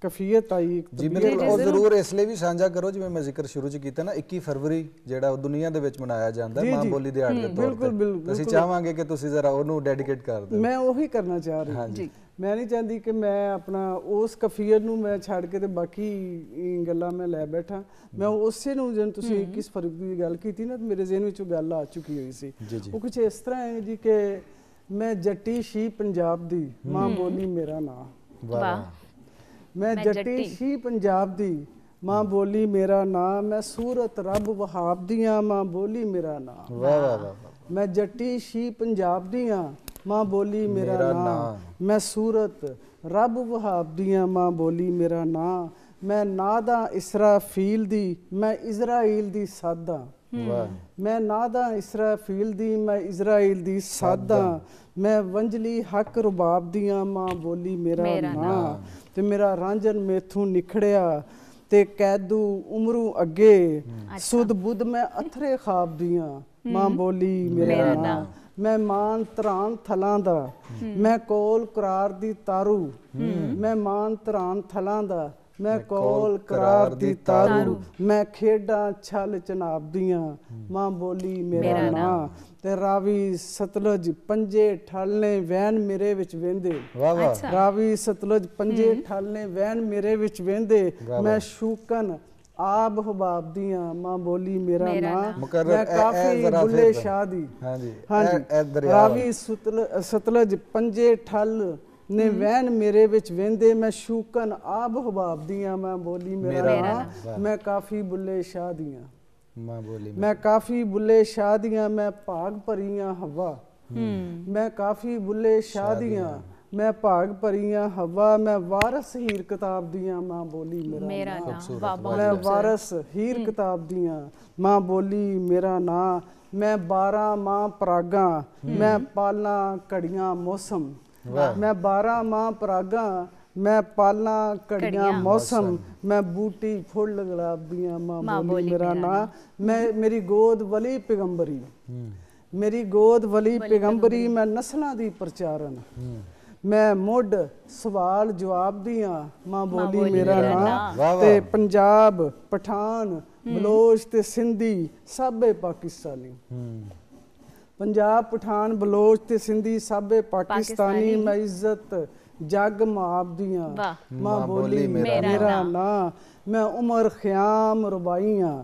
ਕਫੀਅਤ ਆਈ ਜੀ। ਬਿਲਕੁਲ, ਔਰ ਜ਼ਰੂਰ ਇਸ ਲਈ ਵੀ ਸਾਂਝਾ ਕਰੋ ਜਿਵੇਂ ਮੈਂ ਜ਼ਿਕਰ ਸ਼ੁਰੂ ਚ ਕੀਤਾ ਨਾ, 21 ਫਰਵਰੀ ਜਿਹੜਾ ਉਹ ਦੁਨੀਆ ਦੇ ਵਿੱਚ ਮਨਾਇਆ ਜਾਂਦਾ ਮਾਂ ਬੋਲੀ ਦਿਹਾੜ ਦੇ ਤੌਰ ਤੇ, ਅਸੀਂ ਚਾਹਾਂਗੇ ਕਿ ਤੁਸੀਂ ਜ਼ਰਾ ਉਹਨੂੰ ਡੈਡੀਕੇਟ ਕਰ ਦਿਓ। ਮੈਂ ਉਹੀ ਕਰਨਾ ਚਾਹ ਰਹੀ ਹਾਂ ਜੀ। ਮੈਂ ਨਹੀਂ ਚਾਹੁੰਦੀ ਕਿ ਮੈਂ ਆਪਣਾ ਉਸ ਕਫੀਅਤ ਨੂੰ ਮੈਂ ਛੱਡ ਕੇ ਤੇ ਬਾਕੀ ਗੱਲਾਂ ਮੈਂ ਲੈ ਬੈਠਾ। ਮੈਂ ਉਸੇ ਨੂੰ ਜਿਵੇਂ ਤੁਸੀਂ 21 ਫਰਵਰੀ ਦੀ ਗੱਲ ਕੀਤੀ ਨਾ, ਮੇਰੇ ਜ਼ਿਹਨ ਵਿੱਚ ਉਹ ਗੱਲ ਆ ਚੁੱਕੀ ਹੋਈ ਸੀ। ਉਹ ਕੁਝ ਇਸ ਤਰ੍ਹਾਂ ਹੈ ਜੀ ਕਿ ਮੈਂ ਜੱਟੀ ਸ਼ੀ ਪੰਜਾਬ ਦੀ, ਮਾਂ ਬੋਲੀ ਮੇਰਾ ਨਾਂ। ਵਾਹ। ਮੈਂ ਜੱਟੀ ਸ਼ੀ ਪੰਜਾਬ ਦੀ, ਮਾਂ ਬੋਲੀ ਮੇਰਾ ਨਾਂ, ਮੈਂ ਸੂਰਤ ਰੱਬ ਵਹਾਬ ਦੀਆਂ, ਮਾਂ ਬੋਲੀ ਮੇਰਾ ਨਾਂ। ਵਾਹ ਵਾਹ ਵਾਹ। ਮੈਂ ਜੱਟੀ ਸ਼ੀ ਪੰਜਾਬ ਦੀਆਂ, ਮਾਂ ਬੋਲੀ ਮੇਰਾ ਨਾਂ, ਮੈਂ ਸੂਰਤ ਰੱਬ ਵਹਾਬ ਦੀਆਂ, ਮਾਂ ਬੋਲੀ ਮੇਰਾ ਨਾਂ, ਮੈਂ ਨਾਦਾ ਇਸਰਾਫੀਲ ਦੀ, ਮੈਂ ਇਜ਼ਰਾਈਲ ਦੀ ਸਾਦਾ। ਮੈਂ ਨਾਦਾ ਇਸਰਾਫੀਲ ਦੀ, ਮੈਂ ਇਜ਼ਰਾਈਲ ਦੀ ਸਾਦਾ, ਮੈਂ ਵੰਜਲੀ ਹੱਕ ਰਬਾਬ ਦੀਆਂ, ਮਾਂ ਬੋਲੀ ਮੇਰਾ ਨਾਂ, ਤੇ ਮੇਰਾ ਰਾਂਝਨ ਮੇਥੋਂ ਨਿਖੜਿਆ ਤੇ ਕੈਦੂ ਉਮਰੂ ਅੱਗੇ, ਸੁਧ ਬੁੱਧ ਮੈਂ ਅਥਰੇ ਖਾਬ ਦੀਆਂ, ਮਾਂ ਬੋਲੀ ਮੇਰਾ ਨਾਂ, ਮੈਂ ਮਾਨ ਤਰਾਨ ਥਲਾਂ ਦਾ, ਮੈਂ ਕੋਲ ਕਰਾਰ ਦੀ ਤਾਰੂ, ਮੈਂ ਮਾਨ ਤਰਾਨ ਥਲਾਂ ਦਾ, ਮੈਂ ਕੋਲ ਕਰਾਰ ਦੀ ਤਾਰੂ, ਮੈਂ ਖੇਡਾਂ ਛਲ ਚਨਾਬ ਦੀਆਂ, ਮਾਂ ਬੋਲੀ ਮੇਰਾ ਨਾਂ, ਤੇ ਰਾਵੀ ਸਤਲੁਜ ਪੰਜੇ ਠਾਲਨੇ ਵੈਨ ਮੇਰੇ ਵਿੱਚ ਵਹਿੰਦੇ। ਰਾਵੀ ਸਤਲੁਜ ਪੰਜੇ ਠਾਲਨੇ ਵੈਨ ਮੇਰੇ ਵਿੱਚ ਵਹਿੰਦੇ, ਮੈਂ ਸ਼ੂਕਨ ਆਬ ਹਬਾਬ ਦੀਆਂ, ਮਾਂ ਬੋਲੀ ਮੇਰਾ ਨਾਂ, ਮੈਂ ਕਾਫੀ ਬੁੱਲੇ ਸ਼ਾਹ ਦੀ। ਹਾਂਜੀ, ਰਾਵੀ ਸਤਲੁਜ ਪੰਜੇ ਠੱਲ ਨੇ ਵੈਨ ਮੇਰੇ ਵਿੱਚ ਵਹਿੰਦੇ, ਮੈਂ ਸ਼ੂਕਨ ਆਬ ਹਬਾਬ ਦੀਆਂ, ਮਾਂ ਬੋਲੀ ਮੇਰਾ ਨਾਂ, ਮੈਂ ਕਾਫੀ ਬੁੱਲੇ ਸ਼ਾਹ ਦੀਆਂ, ਮੈਂ ਕਾਫੀ ਬੁੱਲੇ ਸ਼ਾਹ ਦੀਆਂ, ਮੈਂ ਭਾਗ ਭਰੀਆਂ ਹਵਾ, ਮੈਂ ਕਾਫੀ ਬੁੱਲੇ ਸ਼ਾਹ ਦੀਆਂ, ਮੈਂ ਭਾਗ ਭਰੀਆਂ ਹਵਾ, ਮੈਂ ਵਾਰਿਸ ਹੀਰ ਕਿਤਾਬ ਦੀਆਂ, ਮਾਂ ਬੋਲੀ ਮੇਰਾ ਨਾਂ, ਮੈਂ ਵਾਰਿਸ ਹੀਰ ਕਿਤਾਬ ਦੀਆਂ, ਮਾਂ ਬੋਲੀ ਮੇਰਾ ਨਾਂ, ਮੈਂ 12 ਮਾਹ ਪਰਾਗਾਂ, ਮੈਂ ਪਾਲਾਂ ਘੜੀਆਂ ਮੌਸਮ, ਮੈਂ 12 ਮਾਹ ਪਰਾਗਾਂ, ਮੈਂ ਪਾਲਾਂ ਘੜੀਆਂ ਮੌਸਮ, ਮੈਂ ਬੂਟੀ ਫੁੱਲ ਗੁਲਾਬ ਦੀਆਂ, ਮਾਂ ਬੋਲੀ ਮੇਰਾ ਨਾਂ, ਮੈਂ ਮੇਰੀ ਗੋਦ ਵਲੀ ਪੈਗੰਬਰੀ, ਮੇਰੀ ਗੋਦ ਵਲੀ ਪੈਗੰਬਰੀ, ਮੈਂ ਨਸਲਾਂ ਦੀ ਪ੍ਰਚਾਰਨ, ਮੈਂ ਮੁੱਢ ਸਵਾਲ ਜਵਾਬ ਦੀਆਂ, ਮਾਂ ਬੋਲੀ ਮੇਰਾ ਨਾਂ, ਤੇ ਪੰਜਾਬ ਪਠਾਨ ਬਲੋਚ ਤੇ ਸਿੰਧੀ ਸਾਬੇ ਪਾਕਿਸਤਾਨੀ, पंजाब पठान बलोच ते सिंधी साबे पाकिस्तानी मैं इज्जत जग माप दियां मां बोली मेरा ना मैं उमर ख़याम रुबाइयां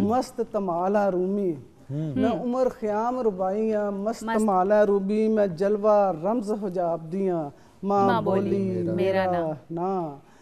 मस्त तमाला रूमी मैं उमर ख़याम रुबाइयां मस्त तमाला रूबी मैं जलवा रमज हुजाब दियां मां बोली मेरा ना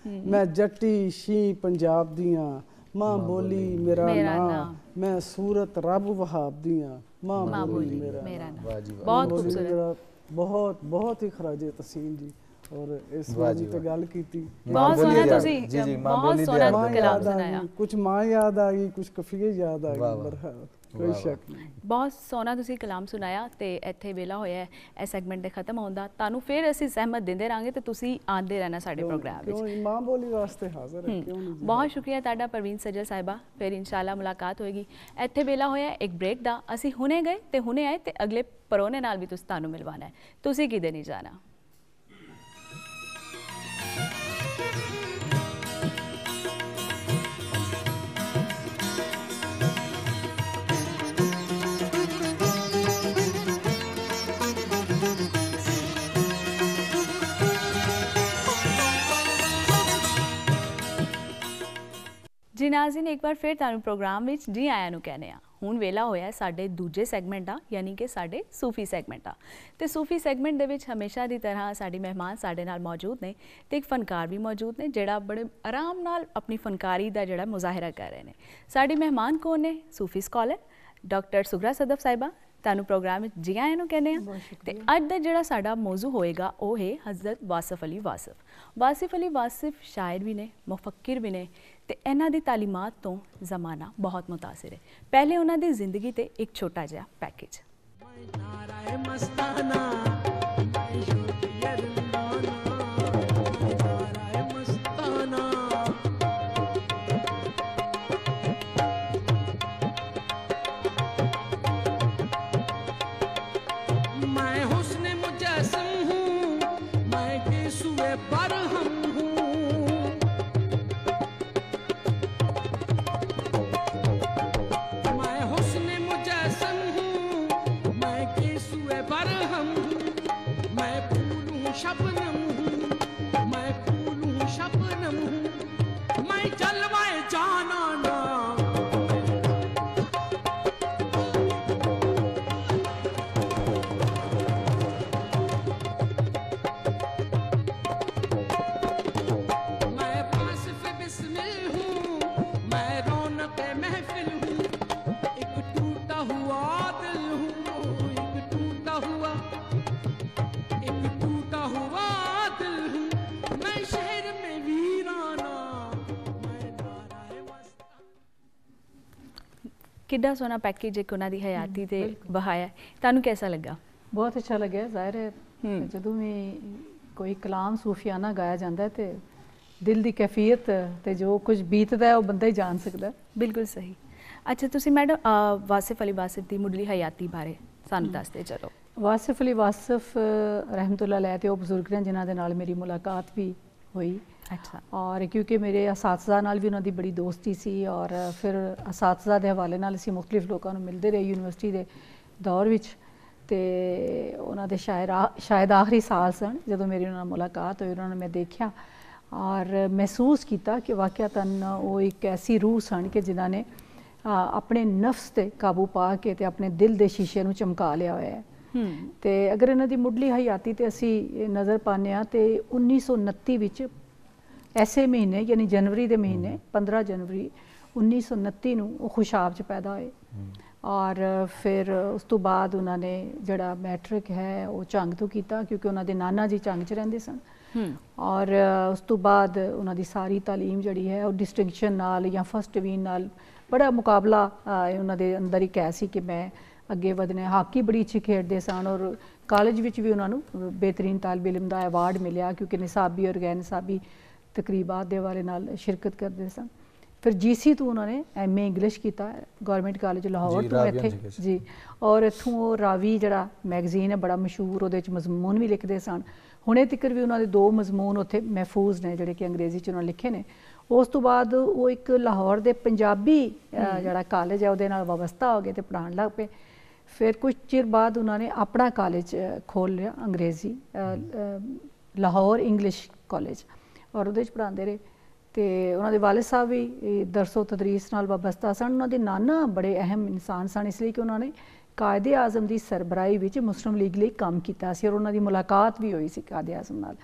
मैं जट्टी शी पंजाब दियां मां बोली मेरा ना मैं सूरत रब वहाब दियां मां बोली मेरा ना। बहुत खूबसूरत, बहुत बहुत ही खराजे तसीम जी और इस वाली तो गल की बहुत सोहना तुसी बहुत सोहना कलाम सुनाया। कुछ मां याद आ गई, कुछ कफिये याद आ गई, कोई शक नहीं। बहुत सोहना तुसी कलाम सुनाया ते ਇੱਥੇ ਵੇਲਾ ਹੋਇਆ ਹੈ ਸੈਗਮੈਂਟ ਦੇ ਖਤਮ ਹੋਣ ਦਾ। ਤੁਹਾਨੂੰ ਫਿਰ ਅਸੀਂ ਸਹਿਮਤ ਦਿੰਦੇ ਰਾਂਗੇ ਤੇ ਤੁਸੀਂ ਆਂਦੇ ਰਹਿਣਾ ਸਾਡੇ ਪ੍ਰੋਗਰਾਮ ਵਿੱਚ। ਕਿਉਂ ਮਾਂ ਬੋਲੀ ਵਾਸਤੇ ਹਾਜ਼ਰ ਹੈ, ਕਿਉਂ ਨਹੀਂ। ਬਹੁਤ ਸ਼ੁਕਰੀਆ ਤੁਹਾਡਾ ਪ੍ਰਵੀਨ ਸੱਜਲ ਸਾਹਿਬਾ। ਫਿਰ ਇਨਸ਼ਾਅੱਲਾ ਮੁਲਾਕਾਤ ਹੋਏਗੀ। ਇੱਥੇ ਵੇਲਾ ਹੋਇਆ ਇੱਕ ਬ੍ਰੇਕ ਦਾ। ਅਸੀਂ ਹੁਣੇ ਗਏ ਤੇ ਹੁਣੇ ਆਏ ਤੇ ਅਗਲੇ ਪਰੋਨੇ ਨਾਲ ਵੀ ਤੁਸੀਂ ਤੁਹਾਨੂੰ ਮਿਲਵਾਣਾ ਹੈ। ਤੁਸੀਂ ਕਿਤੇ ਨਹੀਂ ਜਾਣਾ। जी नाज़रीन, एक बार फिर तुहानू प्रोग्राम में जी आया नू कहने हुण वेला होया साडे दूजे सैगमेंट दा, यानी कि साडे सूफी सैगमेंट दा। ते सूफी सैगमेंट दे विच हमेशा दी तरह साडे मेहमान साडे नाल मौजूद ने ते एक फनकार भी मौजूद ने जिहड़ा बड़े आराम नाल अपनी फनकारी दा जिहड़ा मुजाहिरा कर रहे हैं। साडे मेहमान कौन ने? सूफी स्कॉलर डॉक्टर सुगरा सदफ साहिबा। तुहानू प्रोग्राम में जी आया नू कहने ते अज दा जिहड़ा साडा मौजू होएगा वो है हज़रत वासिफ अली वासिफ। वासिफ अली वासिफ शायर भी ने, मुफक्किर भी ने ते इन्हां दी तालीमात तो ज़माना बहुत मुतासिर है। पहले उन्हां दी जिंदगी ते एक छोटा जिहा पैकेज। किड्डा सोना पैकेज एक उन्हां दी हयाती ते बहाया। तुहानू कैसा लगा? बहुत अच्छा लगे। जाहिर है जदों भी कोई कलाम सूफियाना गाया जाता है तो दिल की कैफियत ते जो कुछ बीतदा है वो बंदा ही जान सकता है। बिल्कुल सही। अच्छा तुसी मैडम वासिफ अली वासिफ दी मुढ़ली हयाती बारे सानू दसदे चलो। वासिफ अली वासिफ रहमतुल्लाह अलैह ते वो बजुर्ग ने जिन्हां दे नाल मेरी मुलाकात भी हुई। अच्छा। और क्योंकि मेरे असातिज़ा नाल भी उन्हां दी बड़ी दोस्ती सी और फिर असातिज़ा दे हवाले नाल असीं मुख्तलिफ लोकां नूं मिलदे रहे यूनिवर्सिटी दे दौर विच ते उन्हां दे शायद आखिरी साल सन जदों मेरी उन्हां नाल मुलाकात हुई। उन्हां नूं मैं देखिया और महसूस किया कि वाकईतन वो एक ऐसी रूह सन कि जिन्हां ने अपने नफ्स ते काबू पा के ते अपने दिल दे शीशे नूं चमका लिया होया है। ते अगर इन्हां दी मुढ़ली हयाती ते असीं नज़र पाने आ ते 1929 विच ऐसे महीने यानी जनवरी के महीने 15 जनवरी 1929 नूं वो खुशाब च पैदा हुए और फिर उस तो बाद उन्होंने जड़ा मैट्रिक है वो झंग तो किया क्योंकि उन्होंने नाना जी झंग च रहिंदे सन और उस तो बाद उन्होंने सारी तालीम जड़ी है वो डिस्टिंक्शन नाल या फर्स्ट डिवीजन नाल बड़ा मुकाबला उन्होंने अंदर ही कह सी कि मैं अगे वधना। हाकी बड़ी अच्छी खेडते सन और कॉलेज विच भी उन्होंने बेहतरीन तालिब इलम का अवार्ड मिलिया क्योंकि निसाबी और गैर निसाबी तकरीबात के हवाले नाल शिरकत करते सन। फिर GC तो उन्होंने MA इंग्लिश किया गवर्नमेंट कॉलेज लाहौर तो इत्थे जी और इत्थों वो रावी जड़ा मैगजीन है बड़ा मशहूर वो मजमून भी लिखते सन। हुणे तिकर भी उन्होंने 2 मजमून उत्थे महफूज ने जिहड़े कि अंग्रेजी च उन्होंने लिखे ने। उस तो बाद वो एक लाहौर दे पंजाबी जड़ा कॉलेज है उहदे नाल वाबस्ता हो गए तो पढ़ाण लग पे। ਫਿਰ ਕੁਝ ਚਿਰ ਬਾਅਦ ਉਹਨਾਂ ਨੇ ਆਪਣਾ ਕਾਲਜ ਖੋਲ੍ਹ ਲਿਆ ਅੰਗਰੇਜ਼ੀ, ਲਾਹੌਰ ਇੰਗਲਿਸ਼ ਕਾਲਜ, ਔਰ ਉਹਦੇ 'ਚ ਪੜ੍ਹਾਉਂਦੇ ਰਹੇ। ਤੇ ਉਹਨਾਂ ਦੇ ਵਾਲਿਦ ਸਾਹਿਬ ਵੀ ਦਰਸੋ ਤਦਰੀਸ ਨਾਲ ਵਾਬਸਤਾ ਸਨ। ਉਹਨਾਂ ਦੇ ਨਾਨਾ ਬੜੇ ਅਹਿਮ ਇਨਸਾਨ ਸਨ, ਇਸ ਲਈ ਕਿ ਉਹਨਾਂ ਨੇ ਕਾਇਦੇ ਆਜ਼ਮ ਦੀ ਸਰਬਰਾਹੀ ਵਿੱਚ ਮੁਸਲਿਮ ਲੀਗ ਲਈ ਕੰਮ ਕੀਤਾ ਸੀ, ਔਰ ਉਹਨਾਂ ਦੀ ਮੁਲਾਕਾਤ ਵੀ ਹੋਈ ਸੀ ਕਾਇਦੇ ਆਜ਼ਮ ਨਾਲ।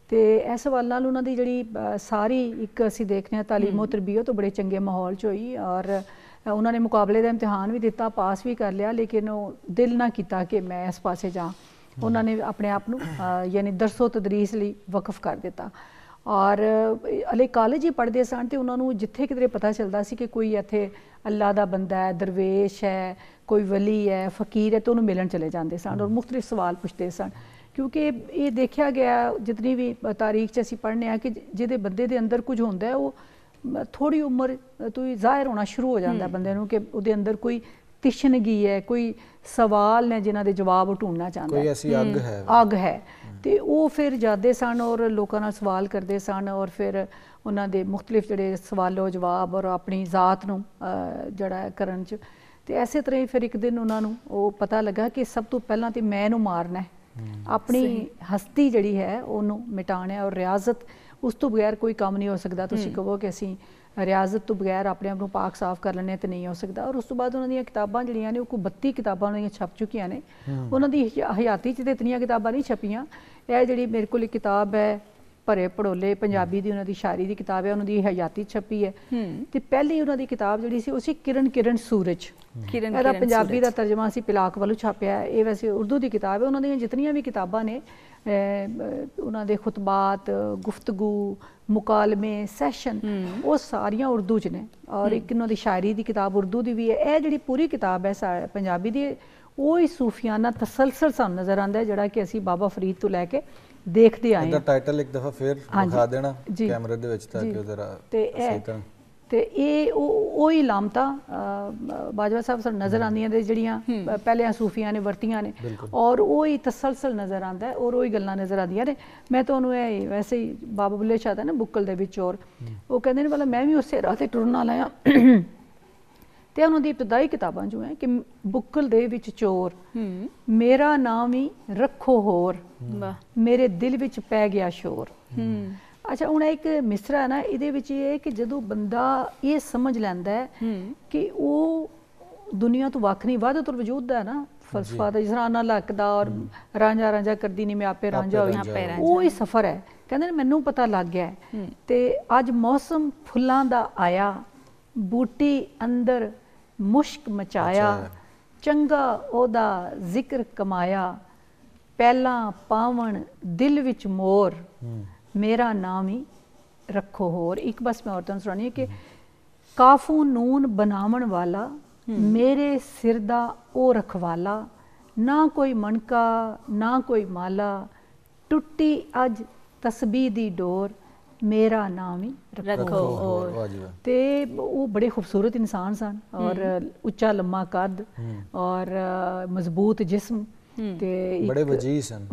ਤੇ ਇਸ ਸਵਾਲ ਨਾਲ ਉਹਨਾਂ ਦੀ ਜਿਹੜੀ ਸਾਰੀ ਇੱਕ ਅਸੀਂ ਦੇਖਦੇ ਹਾਂ ਤਾਲੀਮੋ ਤਰਬੀਅਤ ਉਹ ਬੜੇ ਚੰਗੇ ਮਾਹੌਲ 'ਚ ਹੋਈ, ਔਰ ਉਹਨਾਂ ਨੇ ਮੁਕਾਬਲੇ ਦਾ ਇਮਤਿਹਾਨ ਵੀ ਦਿੱਤਾ, ਪਾਸ ਵੀ ਕਰ ਲਿਆ, ਲੇਕਿਨ ਉਹ ਦਿਲ ਨਾ ਕੀਤਾ ਕਿ ਮੈਂ ਇਸ ਪਾਸੇ ਜਾ। ਉਹਨਾਂ ਨੇ ਆਪਣੇ ਆਪ ਨੂੰ ਯਾਨੀ ਦਰਸੋ ਤਦਰੀਸ ਲਈ ਵਕਫ ਕਰ ਦਿੱਤਾ, ਔਰ ਹਲੇ ਕਾਲਜ ਹੀ ਪੜ੍ਹਦੇ ਸਨ। ਤੇ ਉਹਨਾਂ ਨੂੰ ਜਿੱਥੇ ਕਿਧਰੇ ਪਤਾ ਚੱਲਦਾ ਸੀ ਕਿ ਕੋਈ ਇੱਥੇ ਅੱਲਾ ਦਾ ਬੰਦਾ ਹੈ, ਦਰਵੇਸ਼ ਹੈ, ਕੋਈ ਵਲੀ ਹੈ, ਫਕੀਰ ਹੈ, ਤੇ ਉਹਨੂੰ ਮਿਲਣ ਚਲੇ ਜਾਂਦੇ ਸਨ ਔਰ ਮੁਖਤਲਿਫ ਸਵਾਲ ਪੁੱਛਦੇ ਸਨ। ਕਿਉਂਕਿ ਇਹ ਦੇਖਿਆ ਗਿਆ ਜਿਤਨੀ ਵੀ ਤਾਰੀਖ 'ਚ ਅਸੀਂ ਪੜ੍ਹਨੇ ਆ ਕਿ ਜਿਹਦੇ ਬੰਦੇ ਦੇ ਅੰਦਰ ਕੁਝ ਹੁੰਦਾ ਹੈ, ਉਹ ਥੋੜ੍ਹੀ ਉਮਰ ਤੋਂ ਹੀ ਜ਼ਾਹਿਰ ਹੋਣਾ ਸ਼ੁਰੂ ਹੋ ਜਾਂਦਾ ਬੰਦੇ ਨੂੰ ਕਿ ਉਹਦੇ ਅੰਦਰ ਕੋਈ ਤਿਸ਼ਨਗੀ ਹੈ, ਕੋਈ ਸਵਾਲ ਨੇ ਜਿਨ੍ਹਾਂ ਦੇ ਜਵਾਬ ਉਹ ਢੂੰਡਣਾ ਚਾਹੁੰਦਾ ਹੈ, ਕੋਈ ਐਸੀ ਅੱਗ ਹੈ। ਤੇ ਉਹ ਫਿਰ ਜਾਂਦੇ ਸਨ ਔਰ ਲੋਕਾਂ ਨਾਲ ਸਵਾਲ ਕਰਦੇ ਸਨ, ਔਰ ਫਿਰ ਉਹਨਾਂ ਦੇ ਮੁਖਤਲਿਫ ਜਿਹੜੇ ਸਵਾਲੋ ਜਵਾਬ ਔਰ ਆਪਣੀ ਜ਼ਾਤ ਨੂੰ ਜਿਹੜਾ ਕਰਨ 'ਚ। ਤੇ ਐਸੇ ਤਰ੍ਹਾਂ ਹੀ ਫਿਰ ਇੱਕ ਦਿਨ ਉਹਨਾਂ ਨੂੰ ਉਹ ਪਤਾ ਲੱਗਾ ਕਿ ਸਭ ਤੋਂ ਪਹਿਲਾਂ ਤੇ ਮੈਂ ਇਹਨੂੰ ਮਾਰਨਾ ਹੈ, ਆਪਣੀ ਹਸਤੀ ਜਿਹੜੀ ਹੈ ਉਹਨੂੰ ਮਿਟਾਉਣਾ, ਔਰ ਰਿਆਜ਼ਤ ਉਸ ਤੋਂ ਬਗੈਰ ਕੋਈ ਕੰਮ ਨਹੀਂ ਹੋ ਸਕਦਾ। ਤੁਸੀਂ ਕਹੋ ਕਿ ਅਸੀਂ ਰਿਆਜ਼ਤ ਤੋਂ ਬਗੈਰ ਆਪਣੇ ਆਪ ਨੂੰ ਪਾਕ ਸਾਫ਼ ਕਰ ਲੈਣੇ ਤੇ ਨਹੀਂ ਹੋ ਸਕਦਾ। ਔਰ ਉਸ ਤੋਂ ਬਾਅਦ ਉਹਨਾਂ ਦੀਆਂ ਕਿਤਾਬਾਂ ਜਿਹੜੀਆਂ ਨੇ ਉਹ ਕੋਈ 32 ਕਿਤਾਬਾਂ ਉਹਨਾਂ ਦੀਆਂ ਛਪ ਚੁੱਕੀਆਂ ਨੇ। ਉਹਨਾਂ ਦੀ ਹਯਾਤੀ 'ਚ ਤੇ ਇਤਨੀਆਂ ਕਿਤਾਬਾਂ ਨਹੀਂ ਛਪੀਆਂ। ਇਹ ਜਿਹੜੀ ਮੇਰੇ ਕੋਲ ਇੱਕ ਕਿਤਾਬ ਹੈ ਭਰੇ ਪੜੋਲੇ ਪੰਜਾਬੀ ਦੀ, ਉਹਨਾਂ ਦੀ ਸ਼ਾਇਰੀ ਦੀ ਕਿਤਾਬ ਹੈ, ਉਹਨਾਂ ਦੀ ਹਯਾਤੀ ਛਪੀ ਹੈ। ਤੇ ਪਹਿਲੀ ਉਹਨਾਂ ਦੀ ਕਿਤਾਬ ਜਿਹੜੀ ਸੀ ਉਹ ਸੀ ਕਿਰਨ ਕਿਰਨ ਸੂਰਜ। ਇਹਦਾ ਪੰਜਾਬੀ ਦਾ ਤਰਜਮਾ ਸੀ ਪਿਲਾਕ ਵੱਲੋਂ ਛਾਪਿਆ। ਇਹ ਵੈਸੇ ਉਰਦੂ ਦੀ ਕਿਤਾਬ ਹੈ। ਉਹਨਾਂ ਦੀਆਂ ਜਿਤਨੀਆਂ ਵੀ ਕਿਤਾਬਾਂ ਨੇ, ਉਹਨਾਂ ਦੇ ਖੁਤਬਾਤ, ਗੁਫ਼ਤਗੂ, ਮੁਕਾਲਮੇ, ਸੈਸ਼ਨ, ਉਹ ਸਾਰੀਆਂ ਉਰਦੂ 'ਚ ਨੇ। ਔਰ ਇੱਕ ਉਹਨਾਂ ਦੀ ਸ਼ਾਇਰੀ ਦੀ ਕਿਤਾਬ ਉਰਦੂ ਦੀ ਵੀ ਹੈ। ਇਹ ਜਿਹੜੀ ਪੂਰੀ ਕਿਤਾਬ ਹੈ ਪੰਜਾਬੀ ਦੀ, ਉਹ ਹੀ ਸੂਫੀਆਨਾ ਤਸਲਸਲ ਸਾਨੂੰ ਨਜ਼ਰ ਆਉਂਦਾ ਹੈ ਜਿਹੜਾ ਕਿ ਅਸੀਂ ਬਾਬਾ ਫਰੀਦ ਤੋਂ ਲੈ ਕੇ ਦੇਖਦੇ ਆਏ। ਇਹਦਾ ਟਾਈਟਲ ਇੱਕ ਦਫਾ ਫੇਰ ਦਿਖਾ ਦੇਣਾ ਕੈਮਰੇ ਦੇ ਵਿੱਚ ਤਾਂ ਕਿ ਉਹ ਜ਼ਰਾ ਸਹੀ ਤਰ੍ਹਾਂ। ਤੇ ਇਹ ਉਹ ਹੀ ਲਾਮਤਾਂ ਬਾਜਵਾ ਸਾਹਿਬ ਸਾਨੂੰ ਨਜ਼ਰ ਆਉਂਦੀਆਂ ਨੇ ਜਿਹੜੀਆਂ ਪਹਿਲਿਆਂ ਸੂਫੀਆਂ ਨੇ ਵਰਤੀਆਂ ਨੇ, ਔਰ ਉਹ ਹੀ ਤਸਲਸਲ ਨਜ਼ਰ ਆਉਂਦਾ ਹੈ, ਔਰ ਉਹ ਹੀ ਗੱਲਾਂ ਨਜ਼ਰ ਆਉਂਦੀਆਂ ਨੇ। ਮੈਂ ਤੁਹਾਨੂੰ ਇਹ ਵੈਸੇ ਹੀ ਬਾਬਾ ਬੁੱਲੇ ਸ਼ਾਹ ਦਾ ਨਾ ਬੁੱਕਲ ਦੇ ਵਿੱਚ, ਔਰ ਉਹ ਕਹਿੰਦੇ ਨੇ ਵਾਲਾ ਮੈਂ ਵੀ ਉਸੇ ਰਾਹ ਤੇ ਟੁਰਨ ਵਾਲਾ ਆ। ਤੇ ਉਹਨਾਂ ਦੀ ਇਬਤਦਾਈ ਕਿਤਾਬਾਂ ਜੋ ਹੈ ਕਿ ਬੁੱਕਲ ਦੇ ਵਿੱਚ ਚੋਰ, ਮੇਰਾ ਨਾਮ ਹੀ ਰੱਖੋ ਹੋਰ, ਮੇਰੇ ਦਿਲ ਵਿੱਚ ਪੈ ਗਿਆ ਸ਼ੋਰ। ਅੱਛਾ, ਹੁਣ ਇੱਕ ਮਿਸਰਾ ਹੈ ਨਾ, ਇਹਦੇ ਵਿੱਚ ਇਹ ਹੈ ਕਿ ਜਦੋਂ ਬੰਦਾ ਇਹ ਸਮਝ ਲੈਂਦਾ ਹੈ ਕਿ ਉਹ ਦੁਨੀਆ ਤੋਂ ਵੱਖ ਨਹੀਂ, ਵਾਹਦਤੁਲ ਵਜੂਦ ਦਾ ਹੈ ਨਾ ਫਲਸਫਾ ਦਾ, ਜਿਸ ਤਰ੍ਹਾਂ ਨਾ ਲੱਕਦਾ ਔਰ ਰਾਂਝਾ ਰਾਂਝਾ ਕਰਦੀ ਨਹੀਂ ਮੈਂ ਆਪੇ ਰਾਂਝਾ ਹੋਈ, ਉਹ ਹੀ ਸਫ਼ਰ ਹੈ। ਕਹਿੰਦੇ ਨੇ ਮੈਨੂੰ ਪਤਾ ਲੱਗ ਗਿਆ ਹੈ। ਤੇ ਅੱਜ ਮੌਸਮ ਫੁੱਲਾਂ ਦਾ ਆਇਆ, ਬੂਟੀ ਅੰਦਰ ਮੁਸ਼ਕ ਮਚਾਇਆ, ਚੰਗਾ ਉਹਦਾ ਜ਼ਿਕਰ ਕਮਾਇਆ, ਪਹਿਲਾਂ ਪਾਵਣ ਦਿਲ ਵਿੱਚ ਮੋਰ, ਮੇਰਾ ਨਾਮ ਹੀ ਰੱਖੋ ਹੋਰ। ਇੱਕ ਬਸ ਮੈਂ ਔਰਤਾਂ ਨੂੰ ਸੁਣਾਉਣੀ ਹੈ ਕਿ ਕਾਫੂ ਨੂਨ ਬਣਾਉਣ ਵਾਲਾ, ਮੇਰੇ ਸਿਰ ਦਾ ਉਹ ਰਖਵਾਲਾ, ਨਾ ਕੋਈ ਮਣਕਾ ਨਾ ਕੋਈ ਮਾਲਾ, ਟੁੱਟੀ ਅੱਜ ਤਸਬੀਹ ਦੀ ਡੋਰ, ਮੇਰਾ ਨਾਮ ਹੀ ਰੱਖੋ ਹੋਰ। ਤੇ ਉਹ ਬੜੇ ਖੂਬਸੂਰਤ ਇਨਸਾਨ ਸਨ, ਔਰ ਉੱਚਾ ਲੰਮਾ ਕੱਦ ਔਰ ਮਜ਼ਬੂਤ ਜਿਸਮ, ਤੇ ਬੜੇ ਵਜੀਹ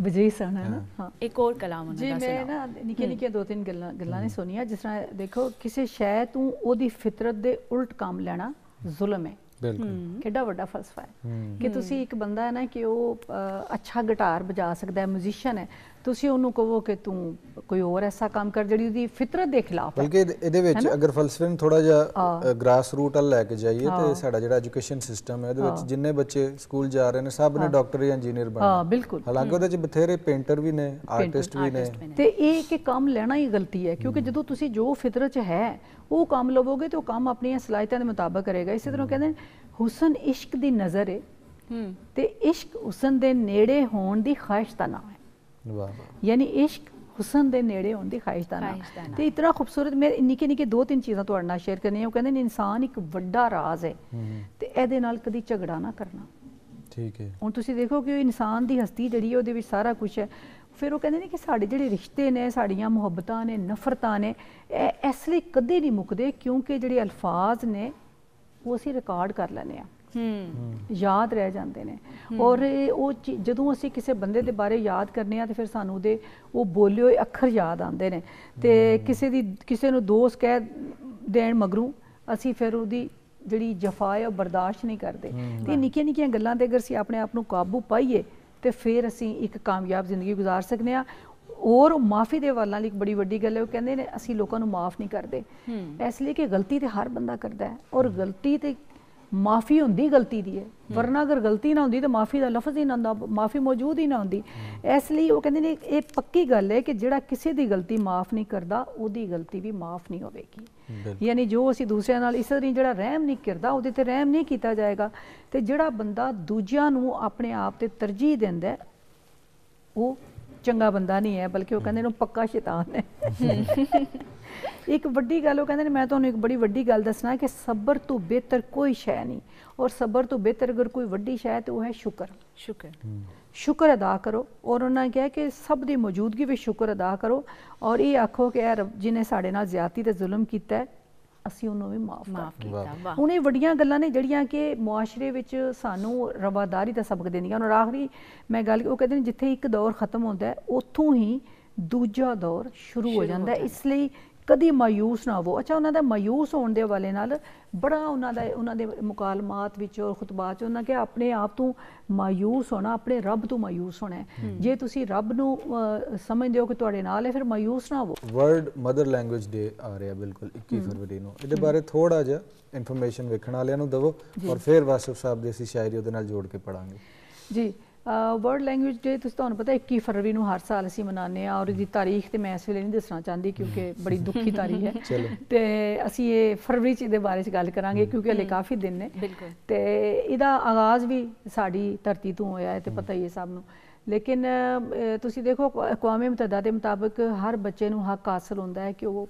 ਸਨ ਹੈ ਨਾ। ਹਾਂ, ਇੱਕ ਹੋਰ ਕਲਾਮ ਉਹਨਾਂ ਦਾ ਮੈਂ ਨਾ ਨਿੱਕੀਆਂ ਨਿੱਕੀਆਂ ਦੋ ਤਿੰਨ ਗੱਲਾਂ ਨੇ ਸੁਣੀਆਂ। ਜਿਸ ਤਰ੍ਹਾਂ ਦੇਖੋ, ਕਿਸੇ ਸ਼ੈ ਤੋਂ ਉਹਦੀ ਫਿਤਰਤ ਦੇ ਉਲਟ ਕੰਮ ਲੈਣਾ ਜ਼ੁਲਮ ਹੈ। ਕਿੱਡਾ ਵੱਡਾ ਫਲਸਫਾ ਹੈ ਕਿ ਤੁਸੀਂ ਇੱਕ ਬੰਦਾ ਹੈ ਨਾ ਕਿ ਉਹ ਅੱਛਾ ਗਿਟਾਰ ਵਜਾ ਸਕਦਾ ਹੈ, ਮਿਊਜ਼ੀਸ਼ੀਅਨ ਹੈ, ਤੁਸੀਂ ਉਹਨੂੰ ਕਹੋ ਕਿ ਤੂੰ ਕੋਈ ਹੋਰ ਐਸਾ ਕੰਮ ਕਰ ਜਿਹੜੀ ਉਹਦੀ ਫਿਤਰਤ ਦੇ ਖਿਲਾਫ ਹੈ। ਬਲਕਿ ਇਹਦੇ ਵਿੱਚ ਅਗਰ ਫਲਸਫੇ ਨੂੰ ਥੋੜਾ ਜਿਹਾ ਗ੍ਰਾਸ ਰੂਟ ਵੱਲ ਲੈ ਕੇ ਜਾਈਏ ਤੇ ਸਾਡਾ ਜਿਹੜਾ ਐਜੂਕੇਸ਼ਨ ਸਿਸਟਮ ਹੈ ਇਹਦੇ ਵਿੱਚ ਜਿੰਨੇ ਬੱਚੇ ਸਕੂਲ ਜਾ ਰਹੇ ਨੇ ਸਭ ਨੇ ਡਾਕਟਰ ਜਾਂ ਇੰਜੀਨੀਅਰ ਬਣਨਾ। ਹਾਂ, ਬਿਲਕੁਲ। ਹਾਲਾਂਕਿ ਉਹਦੇ ਚ ਬਥੇਰੇ ਪੇਂਟਰ ਵੀ ਨੇ, ਆਰਟਿਸਟ ਵੀ ਨੇ। ਤੇ ਇਹ ਕਿ ਕੰਮ ਲੈਣਾ ਹੀ ਗਲਤੀ ਹੈ, ਕਿਉਂਕਿ ਜਦੋਂ ਤੁਸੀਂ ਜੋ ਫਿਤਰਤ ਚ ਹੈ ਉਹ ਕੰਮ ਲਵੋਗੇ ਤੇ ਉਹ ਕੰਮ ਆਪਣੀਆਂ ਸਲਾਹੀਤਾਂ ਦੇ ਮੁਤਾਬਕ ਕਰੇਗਾ। ਇਸੇ ਤਰ੍ਹਾਂ ਕਹਿੰਦੇ ਨੇ ਹੁਸਨ ਇਸ਼ਕ ਦੀ ਨਜ਼ਰ ਹੈ, ਤੇ ਇਸ਼ਕ ਹੁਸਨ ਦੇ ਨੇੜੇ ਹੋਣ ਦੀ ਖਾਹਿਸ਼ ਦਾ ਨਾਮ ਹੈ। ਯਾਨੀ ਇਸ਼ਕ ਹੁਸਨ ਦੇ ਨੇੜੇ ਹੋਣ ਦੀ ਖਾਹਿਸ਼ ਦਾ ਨਾਮ। ਤੇ ਇਤਨਾ ਖੂਬਸੂਰਤ, ਮੈਂ ਨਿੱਕੇ ਨਿੱਕੇ ਦੋ ਤਿੰਨ ਚੀਜ਼ਾਂ ਤੁਹਾਡੇ ਨਾਲ ਸ਼ੇਅਰ ਕਰਨੀਆਂ। ਉਹ ਕਹਿੰਦੇ ਨੇ ਇਨਸਾਨ ਇੱਕ ਵੱਡਾ ਰਾਜ਼ ਹੈ ਤੇ ਇਹਦੇ ਨਾਲ ਕਦੀ ਝਗੜਾ ਨਾ ਕਰਨਾ। ਠੀਕ ਹੈ। ਹੁਣ ਤੁਸੀਂ ਦੇਖੋ ਕਿ ਉਹ ਇਨਸਾਨ ਦੀ ਹਸਤੀ ਜਿਹੜੀ ਹੈ ਉਹਦੇ ਵਿੱਚ ਸਾਰਾ ਕੁਝ ਹੈ। ਫਿਰ ਉਹ ਕਹਿੰਦੇ ਨੇ ਕਿ ਸਾਡੇ ਜਿਹੜੇ ਰਿਸ਼ਤੇ ਨੇ, ਸਾਡੀਆਂ ਮੁਹੱਬਤਾਂ ਨੇ, ਨਫ਼ਰਤਾਂ ਨੇ, ਇਹ ਇਸ ਲਈ ਕਦੇ ਨਹੀਂ ਮੁੱਕਦੇ ਕਿਉਂਕਿ ਜਿਹੜੇ ਅਲਫਾਜ਼ ਨੇ ਉਹ ਅਸੀਂ ਰਿਕਾਰਡ ਕਰ ਲੈਂਦੇ ਹਾਂ, ਯਾਦ ਰਹਿ ਜਾਂਦੇ ਨੇ। ਔਰ ਉਹ ਜਦੋਂ ਅਸੀਂ ਕਿਸੇ ਬੰਦੇ ਦੇ ਬਾਰੇ ਯਾਦ ਕਰਨੇ ਆ ਤੇ ਫਿਰ ਸਾਨੂੰ ਉਹਦੇ ਉਹ ਬੋਲੇ ਹੋਏ ਅੱਖਰ ਯਾਦ ਆਉਂਦੇ ਨੇ। ਤੇ ਕਿਸੇ ਨੂੰ ਦੋਸਤ ਕਹਿ ਦੇਣ ਮਗਰੋਂ ਅਸੀਂ ਫਿਰ ਉਹਦੀ ਜਿਹੜੀ ਜਫਾ ਹੈ ਉਹ ਬਰਦਾਸ਼ਤ ਨਹੀਂ ਕਰਦੇ। ਤੇ ਨਿੱਕੀਆਂ ਨਿੱਕੀਆਂ ਗੱਲਾਂ ਤੇ ਅਗਰ ਅਸੀਂ ਆਪਣੇ ਆਪ ਨੂੰ ਕਾਬੂ ਪਾਈਏ ਤੇ ਫਿਰ ਅਸੀਂ ਇੱਕ ਕਾਮਯਾਬ ਜ਼ਿੰਦਗੀ ਗੁਜ਼ਾਰ ਸਕਦੇ ਹਾਂ। ਔਰ ਮਾਫੀ ਦੇ ਵਾਲਾਂ ਲਈ ਇੱਕ ਬੜੀ ਵੱਡੀ ਗੱਲ ਹੈ, ਉਹ ਕਹਿੰਦੇ ਨੇ ਅਸੀਂ ਲੋਕਾਂ ਨੂੰ ਮਾਫ ਨਹੀਂ ਕਰਦੇ, ਇਸ ਲਈ ਕਿ ਗਲਤੀ ਤੇ ਹਰ ਬੰਦਾ ਕਰਦਾ ਹੈ ਔਰ ਗਲਤੀ ਤੇ ਮਾਫੀ ਹੁੰਦੀ ਗਲਤੀ ਦੀ ਹੈ, ਵਰਨਾ ਅਗਰ ਗਲਤੀ ਨਾ ਹੁੰਦੀ ਤਾਂ ਮਾਫੀ ਦਾ ਲਫ਼ਜ਼ ਹੀ ਨਾ ਹੁੰਦਾ, ਮਾਫੀ ਮੌਜੂਦ ਹੀ ਨਾ ਹੁੰਦੀ। ਇਸ ਲਈ ਉਹ ਕਹਿੰਦੇ ਨੇ ਇਹ ਪੱਕੀ ਗੱਲ ਹੈ ਕਿ ਜਿਹੜਾ ਕਿਸੇ ਦੀ ਗਲਤੀ ਮਾਫ ਨਹੀਂ ਕਰਦਾ ਉਹਦੀ ਗਲਤੀ ਵੀ ਮਾਫ ਨਹੀਂ ਹੋਵੇਗੀ। ਯਾਨੀ ਜੋ ਅਸੀਂ ਦੂਸਰਿਆਂ ਨਾਲ ਇਸ ਤਰ੍ਹਾਂ ਜਿਹੜਾ ਰਹਿਮ ਨਹੀਂ ਕਰਦਾ ਉਹਦੇ ਤੇ ਰਹਿਮ ਨਹੀਂ ਕੀਤਾ ਜਾਏਗਾ। ਤੇ ਜਿਹੜਾ ਬੰਦਾ ਦੂਜਿਆਂ ਨੂੰ ਆਪਣੇ ਆਪ ਤੇ ਤਰਜੀਹ ਦਿੰਦਾ ਉਹ ਚੰਗਾ ਬੰਦਾ ਨਹੀਂ ਹੈ, ਬਲਕਿ ਉਹ ਕਹਿੰਦੇ ਨੇ ਪੱਕਾ ਸ਼ੈਤਾਨ ਹੈ। ਇੱਕ ਵੱਡੀ ਗੱਲ ਉਹ ਕਹਿੰਦੇ ਨੇ, ਮੈਂ ਤੁਹਾਨੂੰ ਇੱਕ ਬੜੀ ਵੱਡੀ ਗੱਲ ਦੱਸਣਾ ਕਿ ਸਬਰ ਤੋਂ ਬਿਹਤਰ ਕੋਈ ਸ਼ੈ ਨਹੀਂ, ਔਰ ਸਬਰ ਤੋਂ ਬਿਹਤਰ ਅਗਰ ਕੋਈ ਵੱਡੀ ਸ਼ੈ ਤੇ ਉਹ ਹੈ ਸ਼ੁਕਰ। ਸ਼ੁਕਰ ਅਦਾ ਕਰੋ, ਔਰ ਉਹਨਾਂ ਨੇ ਕਿਹਾ ਕਿ ਸਭ ਦੀ ਮੌਜੂਦਗੀ ਵਿੱਚ ਸ਼ੁਕਰ ਅਦਾ ਕਰੋ ਔਰ ਇਹ ਆਖੋ ਕਿ ਇਹ ਰੱਬ ਜਿਹਨੇ ਸਾਡੇ ਨਾਲ ਜ਼ਿਆਦਤੀ ਤੇ ਜ਼ੁਲਮ ਕੀਤਾ ਹੈ ਅਸੀਂ ਉਹਨੂੰ ਵੀ ਮਾਫ ਕੀਤਾ। ਹੁਣ ਇਹ ਵੱਡੀਆਂ ਗੱਲਾਂ ਨੇ ਜਿਹੜੀਆਂ ਕਿ ਮੁਆਸ਼ਰੇ ਵਿੱਚ ਸਾਨੂੰ ਰਵਾਦਾਰੀ ਦਾ ਸਬਕ ਦੇਣੀਆਂ। ਔਰ ਆਖਰੀ ਮੈਂ ਗੱਲ ਉਹ ਕਹਿੰਦੇ ਨੇ ਜਿੱਥੇ ਇੱਕ ਦੌਰ ਖਤਮ ਹੁੰਦਾ ਹੈ ਉੱਥੋਂ ਹੀ ਦੂਜਾ ਦੌਰ ਸ਼ੁਰੂ ਹੋ ਜਾਂਦਾ ਹੈ, ਇਸ ਲਈ ਕਦੀ ਮਾਯੂਸ ਨਾ ਹੋਵੋ। ਅੱਛਾ, ਉਹਨਾਂ ਦਾ ਮਾਯੂਸ ਹੋਣ ਦੇ ਹਵਾਲੇ ਨਾਲ ਬੜਾ ਉਹਨਾਂ ਦੇ ਮੁਕਾਲਮਾਤ ਵਿੱਚ ਔਰ ਖੁਤਬਾਤ 'ਚ ਉਹਨਾਂ ਕਿਹਾ ਆਪਣੇ ਆਪ ਤੋਂ ਮਾਯੂਸ ਹੋਣਾ ਆਪਣੇ ਰੱਬ ਤੋਂ ਮਾਯੂਸ ਹੋਣਾ ਹੈ। ਜੇ ਤੁਸੀਂ ਰੱਬ ਨੂੰ ਸਮਝਦੇ ਹੋ ਕਿ ਤੁਹਾਡੇ ਨਾਲ ਹੈ ਫਿਰ ਮਾਯੂਸ ਨਾ ਹੋਵੋ। ਵਰਲਡ ਮਦਰ ਲੈਂਗੁਏਜ ਡੇ ਆ ਰਿਹਾ ਬਿਲਕੁਲ 21 ਫਰਵਰੀ ਨੂੰ, ਇਹਦੇ ਬਾਰੇ ਥੋੜਾ ਜਿਹਾ ਇਨਫੋਰਮੇਸ਼ਨ ਵੇਖਣ ਵਾਲਿਆਂ ਨੂੰ ਦਵੋ ਔਰ ਫਿਰ ਵਾਸਿਫ ਸਾਹਿਬ ਦੀ ਅਸੀਂ ਸ਼ਾਇਰੀ ਉਹਦੇ ਨਾਲ ਜੋੜ ਕੇ ਪੜਾਂਗੇ। ਜੀ, ਵਰਲਡ ਲੈਂਗੁਏਜ ਡੇ ਤੁਸੀਂ ਤੁਹਾਨੂੰ ਪਤਾ 21 ਫਰਵਰੀ ਨੂੰ ਹਰ ਸਾਲ ਅਸੀਂ ਮਨਾਉਂਦੇ ਹਾਂ ਔਰ ਇਹਦੀ ਤਾਰੀਖ ਤੇ ਮੈਂ ਇਸ ਵੇਲੇ ਨਹੀਂ ਦੱਸਣਾ ਚਾਹੁੰਦੀ ਕਿਉਂਕਿ ਬੜੀ ਦੁਖੀ ਤਾਰੀਖ ਹੈ ਤੇ ਅਸੀਂ ਇਹ ਫਰਵਰੀ 'ਚ ਇਹਦੇ ਬਾਰੇ 'ਚ ਗੱਲ ਕਰਾਂਗੇ ਕਿਉਂਕਿ ਹਲੇ ਕਾਫੀ ਦਿਨ ਨੇ ਤੇ ਇਹਦਾ ਆਗਾਜ਼ ਵੀ ਸਾਡੀ ਧਰਤੀ ਤੋਂ ਹੋਇਆ ਹੈ ਤੇ ਪਤਾ ਹੀ ਹੈ ਸਭ ਨੂੰ। ਲੇਕਿਨ ਤੁਸੀਂ ਦੇਖੋ ਅਕਵਾਮ ਮੁਤੱਹਦਾ ਦੇ ਮੁਤਾਬਕ ਹਰ ਬੱਚੇ ਨੂੰ ਹੱਕ ਹਾਸਲ ਹੁੰਦਾ ਹੈ ਕਿ ਉਹ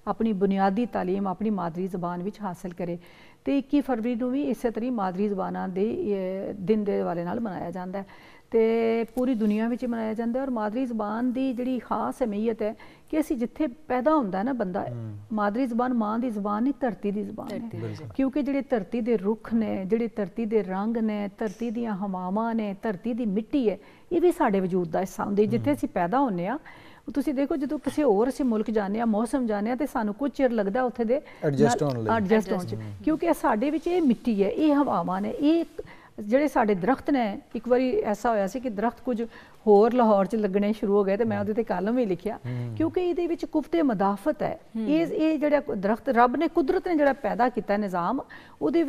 ਆਪਣੀ ਬੁਨਿਆਦੀ ਤਾਲੀਮ ਆਪਣੀ ਮਾਦਰੀ ਜ਼ਬਾਨ ਵਿੱਚ ਹਾਸਲ ਕਰੇ ਤੇ 21 ਫਰਵਰੀ ਨੂੰ ਵੀ ਇਸੇ ਤਰ੍ਹਾਂ ਮਾਦਰੀ ਜ਼ਬਾਨਾਂ ਦੇ ਦਿਨ ਦੇ ਹਵਾਲੇ ਨਾਲ ਮਨਾਇਆ ਜਾਂਦਾ ਹੈ ਤੇ ਪੂਰੀ ਦੁਨੀਆ ਵਿੱਚ ਮਨਾਇਆ ਜਾਂਦਾ ਹੈ। ਔਰ ਮਾਦਰੀ ਜ਼ਬਾਨ ਦੀ ਜਿਹੜੀ ਖਾਸ ਅਹਿਮੀਅਤ ਹੈ ਕਿ ਅਸੀਂ ਜਿੱਥੇ ਪੈਦਾ ਹੁੰਦਾ ਨਾ ਬੰਦਾ, ਮਾਦਰੀ ਜ਼ਬਾਨ ਮਾਂ ਦੀ ਜ਼ਬਾਨ ਨਹੀਂ ਧਰਤੀ ਦੀ ਜ਼ਬਾਨ ਹੈ, ਕਿਉਂਕਿ ਜਿਹੜੇ ਧਰਤੀ ਦੇ ਰੁੱਖ ਨੇ, ਜਿਹੜੇ ਧਰਤੀ ਦੇ ਰੰਗ ਨੇ, ਧਰਤੀ ਦੀਆਂ ਹਵਾਵਾਂ ਨੇ, ਧਰਤੀ ਦੀ ਮਿੱਟੀ ਹੈ, ਇਹ ਵੀ ਸਾਡੇ ਵਜੂਦ ਦਾ ਹਿੱਸਾ ਹੁੰਦੀ। ਜਿੱਥੇ ਅਸੀਂ ਪੈਦਾ ਹੁੰਦੇ ਹਾਂ ਤੁਸੀਂ ਦੇਖੋ ਜਦੋਂ ਕਿਸੇ ਹੋਰ ਅਸੀਂ ਮੁਲਕ ਜਾਂਦੇ ਹਾਂ ਮੌਸਮ ਜਾਂਦੇ ਹਾਂ ਤੇ ਸਾਨੂੰ ਕੁਝ ਚਿਰ ਲੱਗਦਾ ਉੱਥੇ ਦੇ ਐਡਜਸਟ ਹੋਣ 'ਚ ਕਿਉਂਕਿ ਸਾਡੇ ਵਿੱਚ ਇਹ ਮਿੱਟੀ ਹੈ, ਇਹ ਹਵਾਵਾਂ ਨੇ, ਇਹ ਜਿਹੜੇ ਸਾਡੇ ਦਰਖਤ ਨੇ। ਇੱਕ ਵਾਰੀ ਐਸਾ ਹੋਇਆ ਸੀ ਕਿ ਦਰਖਤ ਕੁਝ ਹੋਰ ਲਾਹੌਰ 'ਚ ਲੱਗਣੇ ਸ਼ੁਰੂ ਹੋ ਗਏ ਤੇ ਮੈਂ ਉਹਦੇ ਤੇ ਕਾਲਮ ਵੀ ਲਿਖਿਆ ਕਿਉਂਕਿ ਇਹਦੇ ਵਿੱਚ ਕੁਫਤੇ ਮਦਾਫਤ ਹੈ। ਇਹ ਜਿਹੜਾ ਦਰਖਤ ਰੱਬ ਨੇ ਕੁਦਰਤ ਨੇ ਜਿਹੜਾ ਪੈਦਾ ਕੀਤਾ ਨਿਜ਼ਾਮ ਉਹਦੇ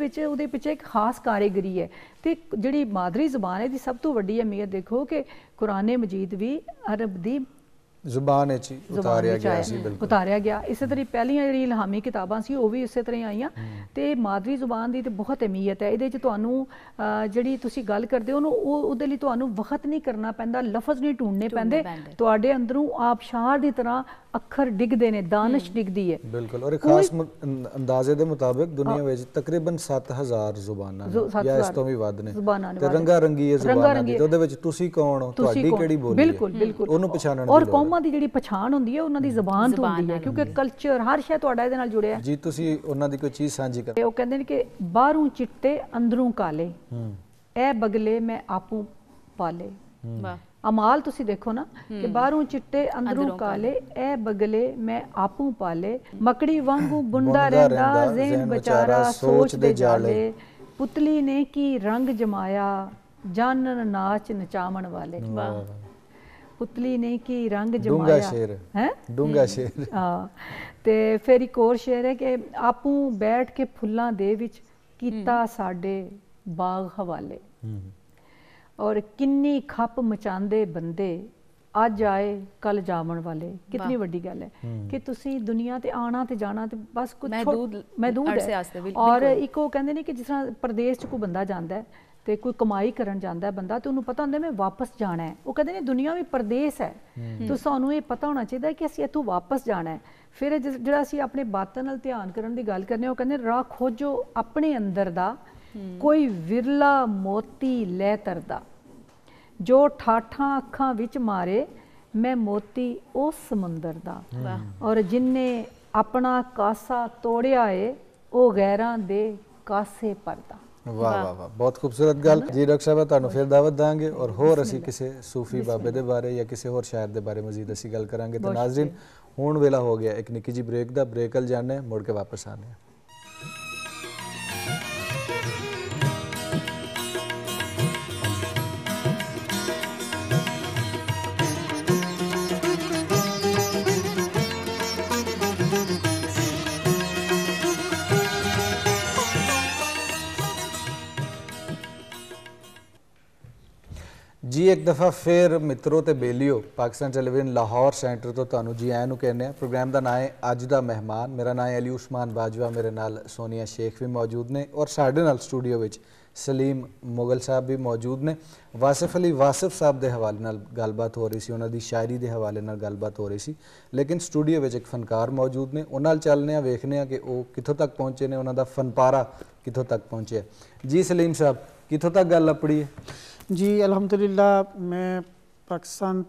ਪਿੱਛੇ ਇੱਕ ਖਾਸ ਕਾਰੀਗਰੀ ਹੈ ਤੇ ਜਿਹੜੀ ਮਾਦਰੀ ਜ਼ਬਾਨ ਹੈ ਦੀ ਸਭ ਤੋਂ ਵੱਡੀ ਅਹਿਮੀਅਤ ਦੇਖੋ ਕਿ ਕੁਰਾਨ ਮਜੀਦ ਵੀ ਅਰਬ ਦੀ ਜ਼ੁਬਾਨ ਵਿੱਚ ਉਤਾਰਿਆ ਗਿਆ ਸੀ। ਉਤਾਰਿਆ ਗਿਆ ਇਸੇ ਤਰ੍ਹਾਂ ਪਹਿਲੀਆਂ ਜਿਹੜੀ ਇਲਹਾਮੀ ਕਿਤਾਬਾਂ ਸੀ ਉਹ ਵੀ ਇਸੇ ਤਰ੍ਹਾਂ ਹੀ ਆਈਆਂ ਤੇ ਮਾਦਰੀ ਜ਼ੁਬਾਨ ਦੀ ਤੇ ਬਹੁਤ ਅਹਿਮੀਅਤ ਹੈ। ਇਹਦੇ 'ਚ ਤੁਹਾਨੂੰ ਜਿਹੜੀ ਤੁਸੀਂ ਗੱਲ ਕਰਦੇ ਹੋ ਉਹਦੇ ਲਈ ਤੁਹਾਨੂੰ ਵਕਤ ਨਹੀਂ ਕਰਨਾ ਪੈਂਦਾ, ਲਫ਼ਜ਼ ਨਹੀਂ ਢੂੰਡਨੇ ਪੈਂਦੇ, ਤੁਹਾਡੇ ਅੰਦਰੋਂ ਆਬਸ਼ਾਰ ਦੀ ਤਰ੍ਹਾਂ ਅੱਖਰ ਡਿੱਗਦੇ ਨੇ, ਦਾਨਿਸ਼ ਡਿੱਗਦੀ ਹੈ। ਬਿਲਕੁਲ, ਔਰ ਖਾਸ ਅੰਦਾਜ਼ੇ ਦੇ ਮੁਤਾਬਕ ਦੁਨੀਆ ਵਿੱਚ ਤਕਰੀਬਨ 7000 ਜ਼ੁਬਾਨਾਂ ਨੇ ਜਾਂ ਇਸ ਤੋਂ ਵੀ ਵੱਧ ਨੇ ਤੇ ਰੰਗਾ ਰੰਗੀ ਇਹ ਜ਼ੁਬਾਨਾਂ ਦੀ, ਉਹਦੇ ਵਿੱਚ ਤੁਸੀਂ ਕੌਣ ਹੋ, ਤੁਹਾਡੀ ਕਿਹੜੀ ਬੋਲੀ ਹੈ, ਬਿਲਕੁਲ ਬਿਲਕੁਲ ਉਹਨੂੰ ਪਛਾਣਨ ਦੀ ਲੋੜ ਹੈ। ਕੌਮਾਂ ਦੀ ਜਿਹੜੀ ਪਛਾਣ ਹੁੰਦੀ ਹੈ ਉਹਨਾਂ ਦੀ ਜ਼ਬਾਨ ਤੋਂ ਹੁੰਦੀ ਹੈ ਕਿਉਂਕਿ ਕਲਚਰ ਹਰ ਸ਼ੈ ਤੁਹਾਡਾ ਇਹਦੇ ਨਾਲ ਜੁੜਿਆ ਹੈ। ਜੀ, ਤੁਸੀਂ ਉਹਨਾਂ ਦੀ ਕੋਈ ਚੀਜ਼ ਸਾਂਝੀ ਕਰੋ। ਉਹ ਕਹਿੰਦੇ ਨੇ ਕਿ ਬਾਹਰੋਂ ਚਿੱਟੇ ਅੰਦਰੋਂ ਕਾਲੇ ਇਹ ਬਗਲੇ ਮੈਂ ਆਪੂ ਪਾਲੇ। ਅਮਾਲ ਤੁਸੀਂ ਦੇਖੋ ਨਾ ਕਿ ਬਾਹਰੋਂ ਚਿੱਟੇ ਅੰਦਰੋਂ ਕਾਲੇ ਇਹ ਬਗਲੇ ਮੈਂ ਆਪੂ ਪਾਲੇ, ਮਕੜੀ ਵਾਂਗੂ ਬੁੰਡਾ ਰਹਿੰਦਾ ਜ਼ਹਿਨ ਵਿਚਾਰਾ ਸੋਚ ਦੇ ਜਾਲੇ, ਪੁਤਲੀ ਨੇ ਕੀ ਰੰਗ ਜਮਾਇਆ ਜਾਨਨ ਨਾਚ ਨਚਾਵਣ ਵਾਲੇ। ਪੁਤਲੀ ਨੇ ਕੀ ਰੰਗ ਜਮਾਇਆ ਹੈ ਡੂੰਗਾ ਸ਼ੇਰ। ਹਾਂ, ਤੇ ਫਿਰ ਇੱਕ ਹੋਰ ਸ਼ੇਰ ਹੈ ਕਿ ਆਪੂ ਬੈਠ ਕੇ ਫੁੱਲਾਂ ਦੇ ਵਿੱਚ ਕੀਤਾ ਸਾਡੇ ਬਾਗ ਹਵਾਲੇ, ਔਰ ਕਿੰਨੀ ਖੱਪ ਮਚਾਉਂਦੇ ਬੰਦੇ ਅੱਜ ਆਏ ਕੱਲ ਜਾਵਣ ਵਾਲੇ। ਕਿਤਨੀ ਵੱਡੀ ਗੱਲ ਹੈ ਕਿ ਤੁਸੀਂ ਦੁਨੀਆ ਤੇ ਆਣਾ ਤੇ ਜਾਣਾ ਤੇ ਬਸ ਕੁਝ ਮਹਿਦੂਦ ਹੈ। ਔਰ ਇੱਕ ਉਹ ਕਹਿੰਦੇ ਨੇ ਕਿ ਜਿਸ ਤਰ੍ਹਾਂ ਪ੍ਰਦੇਸ਼ 'ਚ ਕੋਈ ਬੰਦਾ ਜਾਂਦਾ ਹੈ ਤੇ ਕੋਈ ਕਮਾਈ ਕਰਨ ਜਾਂਦਾ ਹੈ ਬੰਦਾ ਤੇ ਉਹਨੂੰ ਪਤਾ ਹੁੰਦਾ ਮੈਂ ਵਾਪਸ ਜਾਣਾ ਹੈ। ਉਹ ਕਹਿੰਦੇ ਨੇ ਦੁਨੀਆ ਵੀ ਪਰਦੇਸ ਹੈ ਤੇ ਸਾਨੂੰ ਇਹ ਪਤਾ ਹੋਣਾ ਚਾਹੀਦਾ ਕਿ ਅਸੀਂ ਇੱਥੋਂ ਵਾਪਸ ਜਾਣਾ ਹੈ। ਫਿਰ ਜਿਹੜਾ ਅਸੀਂ ਆਪਣੇ ਬਾਤਾਂ ਨਾਲ ਧਿਆਨ ਕਰਨ ਦੀ ਗੱਲ ਕਰਨੇ ਉਹ ਕਹਿੰਦੇ ਰਾਹ ਖੋਜੋ ਆਪਣੇ ਅੰਦਰ ਦਾ, ਕੋਈ ਵਿਰਲਾ ਮੋਤੀ ਲੈ ਤਰਦਾ, ਜੋ ਠਾਠਾਂ ਅੱਖਾਂ ਵਿੱਚ ਮਾਰੇ ਮੈਂ ਮੋਤੀ ਉਸ ਸਮੁੰਦਰ ਦਾ, ਔਰ ਜਿਨਨੇ ਆਪਣਾ ਕਾਸਾ ਤੋੜਿਆ ਏ ਉਹ ਗੈਰਾਂ ਦੇ ਕਾਸੇ ਭਰਦਾ। ਵਾਹ ਵਾਹ ਵਾਹ, ਬਹੁਤ ਖੂਬਸੂਰਤ ਗੱਲ ਜੀ। ਡਾਕਟਰ ਸਾਹਿਬ ਤੁਹਾਨੂੰ ਫਿਰ ਦਾਵਤ ਦਾਂਗੇ ਔਰ ਹੋਰ ਅਸੀਂ ਕਿਸੇ ਸੂਫੀ ਬਾਬੇ ਦੇ ਬਾਰੇ ਜਾਂ ਕਿਸੇ ਹੋਰ ਸ਼ਾਇਰ ਦੇ ਬਾਰੇ ਮਜ਼ੀਦ ਅਸੀਂ ਗੱਲ ਕਰਾਂਗੇ। ਤੇ ਨਾਜ਼ਰੀਨ ਹੁਣ ਵੇਲਾ ਹੋ ਗਿਆ ਇੱਕ ਨਿੱਕੀ ਜੀ ਬ੍ਰੇਕ ਦਾ, ਬ੍ਰੇਕ ਵੱਲ ਜਾਣਾ ਹੈ, ਮੁੜ ਕੇ ਵਾਪਸ ਆਉਂਦੇ ਹਾਂ। जी एक दफ़ा फिर मित्रों ते बेलियो पाकिस्तान टेलीविजन लाहौर सेंटर तो तुहानू जी आया नू कहने प्रोग्राम का नाम है अज दा मेहमान। मेरा नाम है अली उस्मान बाजवा, मेरे नाल सोनिया शेख भी मौजूद ने और साडे नाल स्टूडियो विच सलीम मुगल साहब भी मौजूद ने। वासिफ अली वासिफ साहब के हवाले नाल गलबात हो रही सी, उन्होंने शायरी के हवाले नाल गलबात हो रही सी, लेकिन स्टूडियो विच एक फनकार मौजूद ने, उन्हां नाल चलने वेखने कि वो कित्थों तक पहुँचे ने, उन्हों दा फनपारा कित्थों तक पहुँचे। जी सलीम साहब कित्थों तक गल अपड़ी है? जी अल्हम्दुलिल्लाह मैं पाकिस्तान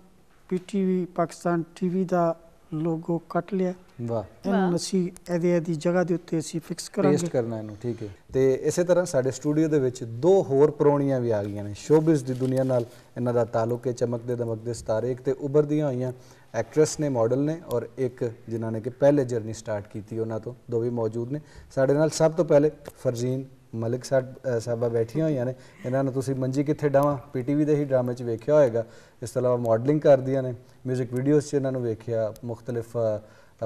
पीटीवी पाकिस्तान टीवी का लोगो कट लिया। वाह इन्हू असी एदी जगह के उत्ते असी फिक्स करांगे, पेस्ट करना इनू, ठीक है। तो इस तरह साडे स्टूडियो दे विच दो होर परौणियां भी आ गई ने, शोबिज़ दी दुनिया नाल इन्हां दा ताल्लुक है, चमकदे दमकदे सितारे। एक तो उभरदियां होईयां एक्ट्रेस ने, मॉडल ने, और एक जिन्हां ने कि पहले जर्नी स्टार्ट की उन्हां तो दो भी मौजूद ने साडे नाल। सब तो पहले फरजीन मलिक साहबा बैठिया हुई ने, इन्होंने तुसी मंजी कित्थे डावां पीटीवी के ही ड्रामे वेख्या होएगा। इस तो अलावा मॉडलिंग करदियां ने, म्यूजिक वीडियोज़ च इन्होंने वेख्या, मुख्तलिफ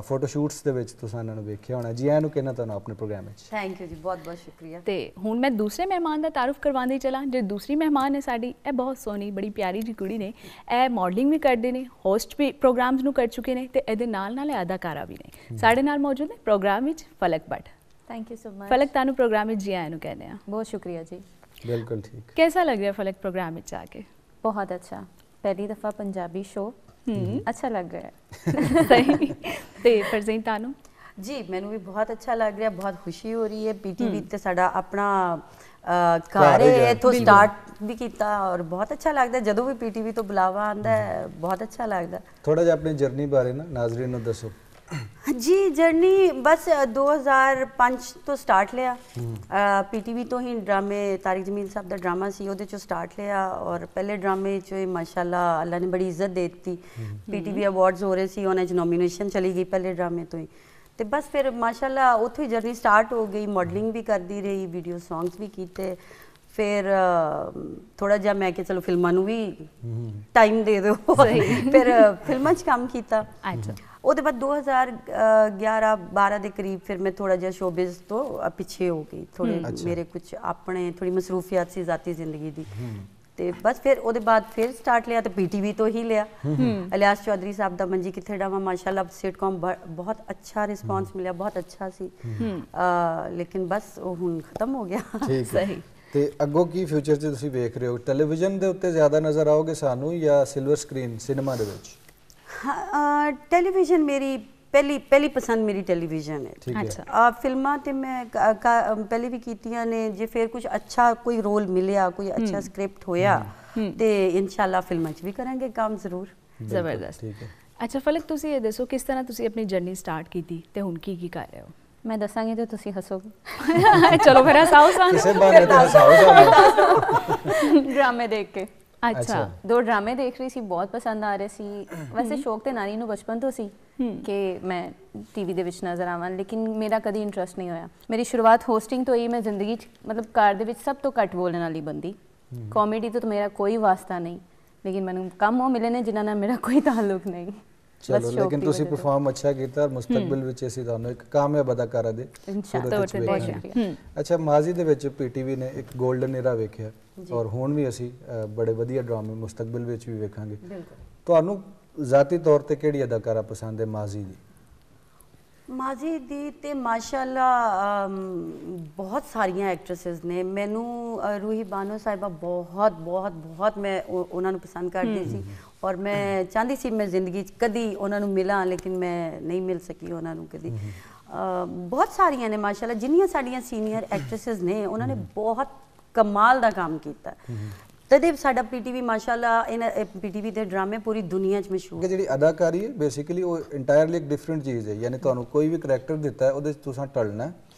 फोटोशूट्स दे विच तुसां इन्हां नूं वेख्या होना। जी आया नूं कहना तुहानूं अपने प्रोग्राम में। थैंक यू जी, बहुत बहुत शुक्रिया। ਤੇ ਹੁਣ ਮੈਂ ਦੂਸਰੇ ਮਹਿਮਾਨ ਦਾ ਤਾਰਫ ਕਰਵਾਉਂਦੀ ਚਲਾਂ। ਜੋ ਦੂਸਰੀ ਮਹਿਮਾਨ ਹੈ ਸਾਡੀ, ਇਹ ਬਹੁਤ ਸੋਹਣੀ ਬੜੀ ਪਿਆਰੀ ਜੀ ਕੁੜੀ ਨੇ। ਇਹ ਮਾਡਲਿੰਗ ਵੀ ਕਰਦੇ ਨੇ, ਹੋਸਟ ਵੀ ਪ੍ਰੋਗਰਾਮਸ ਨੂੰ ਕਰ ਚੁੱਕੇ ਨੇ ਤੇ ਇਹਦੇ ਨਾਲ ਨਾਲ ਇਹ ਅਦਾਕਾਰਾ ਵੀ ਨੇ। ਸਾਡੇ ਨਾਲ ਮੌਜੂਦ ਨੇ ਪ੍ਰੋਗਰਾਮ ਵਿੱਚ Falak Bhatt. Thank you so much. Falak तानू प्रोग्राम में जी आया नू कहने हैं। बहुत शुक्रिया जी। बिल्कुल ठीक। कैसा लग रहा है फलक प्रोग्राम में आके? बहुत अच्छा, पहली दफ़ा पंजाबी शो, अच्छा लग रहा है। सही। ते फरजीन तानू? जी मैनू भी बहुत अच्छा लग रहा है, बहुत खुशी हो रही है। पीटीवी ते साडा अपना घर है, इथों स्टार्ट भी किया और बहुत अच्छा लगता है। जदों भी पीटीवी तो बुलावा आंदा है बहुत अच्छा लगता है। थोड़ा जिहा अपनी जर्नी बारे ना नाज़रीन नूं दसो। जी जर्नी बस 2005 तो स्टार्ट लिया, पीटीवी तो ही ड्रामे तारिक जमील साहब का ड्रामा सी उहदे चों स्टार्ट लिया और पहले ड्रामे च माशाल्लाह अल्लाह ने बड़ी इज्जत दे दी। पीटीवी अवार्ड्स हो रहे सी, उन्हें च नॉमिनेशन चली गई पहले ड्रामे तो ही। तो बस फिर माशाल्लाह उत्थों ही जर्नी स्टार्ट हो गई, मॉडलिंग भी करती रही, वीडियो सॉन्ग्स भी किए। फिर थोड़ा जहा मैं कि चलो फिल्मां नूं भी टाइम दे दो, फिर फिल्मां च काम किया। अच्छा। उसके बाद 2011-12 के करीब फिर मैं थोड़ा जहा शोबिज़ तो पीछे हो गई थोड़े। मेरे कुछ अपने थोड़ी मसरूफियात सी ज़ाती जिंदगी दी, तो बस फिर उसके बाद फिर स्टार्ट लिया तो पीटीवी तो ही लिया। इलियास चौधरी साहब दा मंजी कित्थे डावां माशाल्लाह सिटकॉम बहुत अच्छा रिस्पॉन्स मिला, बहुत अच्छा सी। लेकिन बस वो हुण खत्म हो गया। सही। ਤੇ ਅੱਗੋਂ ਕੀ ਫਿਊਚਰ 'ਚ ਤੁਸੀਂ ਵੇਖ ਰਹੇ ਹੋ? ਟੈਲੀਵਿਜ਼ਨ ਦੇ ਉੱਤੇ ਜ਼ਿਆਦਾ ਨਜ਼ਰ ਆਓਗੇ ਸਾਨੂੰ ਜਾਂ ਸਿਲਵਰ ਸਕਰੀਨ ਸਿਨੇਮਾ ਦੇ ਵਿੱਚ? ਟੈਲੀਵਿਜ਼ਨ ਮੇਰੀ ਪਹਿਲੀ ਪਸੰਦ ਮੇਰੀ ਟੈਲੀਵਿਜ਼ਨ ਹੈ। अच्छा। ਫਿਲਮਾਂ ਤੇ ਮੈਂ ਪਹਿਲੇ ਵੀ ਕੀਤੀਆਂ ਨੇ। ਜੇ ਫਿਰ ਕੁਝ ਅੱਛਾ ਕੋਈ ਰੋਲ ਮਿਲਿਆ, ਕੋਈ ਅੱਛਾ ਸਕ੍ਰਿਪਟ ਹੋਇਆ ਤੇ ਇਨਸ਼ਾਅੱਲਾ ਫਿਲਮਾਂ 'ਚ ਵੀ ਕਰਾਂਗੇ ਕੰਮ ਜ਼ਰੂਰ। ਜ਼ਬਰਦਸਤ। ਠੀਕ ਹੈ। ਅੱਛਾ ਫਲਕ ਤੁਸੀਂ ਇਹ ਦੱਸੋ ਕਿਸ ਤਰ੍ਹਾਂ ਤੁਸੀਂ ਆਪਣੀ ਜਰਨੀ ਸਟਾਰਟ ਕੀਤੀ ਤੇ ਹੁਣ ਕੀ ਕੀ ਕਰ ਰਹੇ ਹੋ? मैं दसांगी तो तुसी हसोगे। चलो फिर हसाओ सान। ਕਿਸੇ ਬਾਰੇ ਤੇ ਹਸਾਓ ਸਾਨੂੰ। ड्रामे देख के। अच्छा। 2 ड्रामे देख रही सी, बहुत पसंद आ रहे सी। वैसे शौक ते नानी नू बचपन तो सी कि मैं टीवी दे विच नज़र आवां, लेकिन मेरा कदी इंटरस्ट नहीं होया। मेरी शुरुआत होस्टिंग तो ही, मैं जिंदगी मतलब घर दे विच सब तो घट बोलने वाली बंदी। कॉमेडी तो मेरा कोई वास्ता नहीं, लेकिन मैनू कम वो मिले ने जिन्हां नाल मेरा कोई ताल्लुक नहीं। चलो लेकिन तुसी परफॉर्म अच्छा किया और मुस्तकबिल ਵਿੱਚ ਅਸੀਂ ਤੁਹਾਨੂੰ ਇੱਕ ਕਾਮਯਾਬ ਅਦਾਕਾਰਾ ਦੇ इंशाअल्लाह बहुत शुक्रिया। ਅੱਛਾ ਮਾਜ਼ੀ ਦੇ ਵਿੱਚ ਪੀਟੀਵੀ ਨੇ ਇੱਕ 골ਡਨ ਏਰਾ ਵੇਖਿਆ ਔਰ ਹੁਣ ਵੀ ਅਸੀਂ ਬੜੇ ਵਧੀਆ ਡਰਾਮੇ ਮੁਸਤਕਬਲ ਵਿੱਚ ਵੀ ਵੇਖਾਂਗੇ। ਤੁਹਾਨੂੰ ਜ਼ਾਤੀ ਤੌਰ ਤੇ ਕਿਹੜੀ ਅਦਾਕਾਰਾ ਪਸੰਦ ਹੈ ਮਾਜ਼ੀ ਦੀ? ਮਾਜ਼ੀ ਦੀ ਤੇ ਮਾਸ਼ਾਅੱਲਾ ਬਹੁਤ ਸਾਰੀਆਂ ਐਕਟ੍ਰੈਸਸ ਨੇ। ਮੈਨੂੰ ਰੂਹੀ ਬਾਨੋ ਸਾਹਿਬਾ ਬਹੁਤ ਮੈਂ ਉਹਨਾਂ ਨੂੰ ਪਸੰਦ ਕਰਦੀ ਸੀ ਔਰ ਮੈਂ ਚਾਹੁੰਦੀ ਸੀ ਮੈਂ ਜ਼ਿੰਦਗੀ 'ਚ ਕਦੀ ਉਹਨਾਂ ਨੂੰ ਮਿਲਾਂ, ਲੇਕਿਨ ਮੈਂ ਨਹੀਂ ਮਿਲ ਸਕੀ ਉਹਨਾਂ ਨੂੰ ਕਦੀ। ਬਹੁਤ ਸਾਰੀਆਂ ਨੇ ਮਾਸ਼ਾਅੱਲਾ ਜਿੰਨੀਆਂ ਸਾਡੀਆਂ ਸੀਨੀਅਰ ਐਕਟ੍ਰੈਸਸ ਨੇ, ਉਹਨਾਂ ਨੇ ਬਹੁਤ ਕਮਾਲ ਦਾ ਕੰਮ ਕੀਤਾ। ਤਦੇ ਸਾਡਾ ਪੀਟੀਵੀ ਮਾਸ਼ਾਅੱਲਾ ਇਹਨਾਂ ਪੀਟੀਵੀ ਦੇ ਡਰਾਮੇ ਪੂਰੀ ਦੁਨੀਆ 'ਚ ਮਸ਼ਹੂਰ। ਜਿਹੜੀ ਅਦਾਕਾਰੀ ਹੈ ਬੇਸਿਕਲੀ ਉਹ ਇੰਟਾਇਰਲੀ ਇੱਕ ਡਿਫਰੈਂਟ ਚੀਜ਼ ਹੈ, ਯਾਨੀ ਤੁਹਾਨੂੰ ਕੋਈ ਵੀ ਕਰੈਕਟਰ ਦਿੱਤਾ ਹੈ ਉਹਦੇ 'ਚ ਤੁਸੀਂ ਢਲਣਾ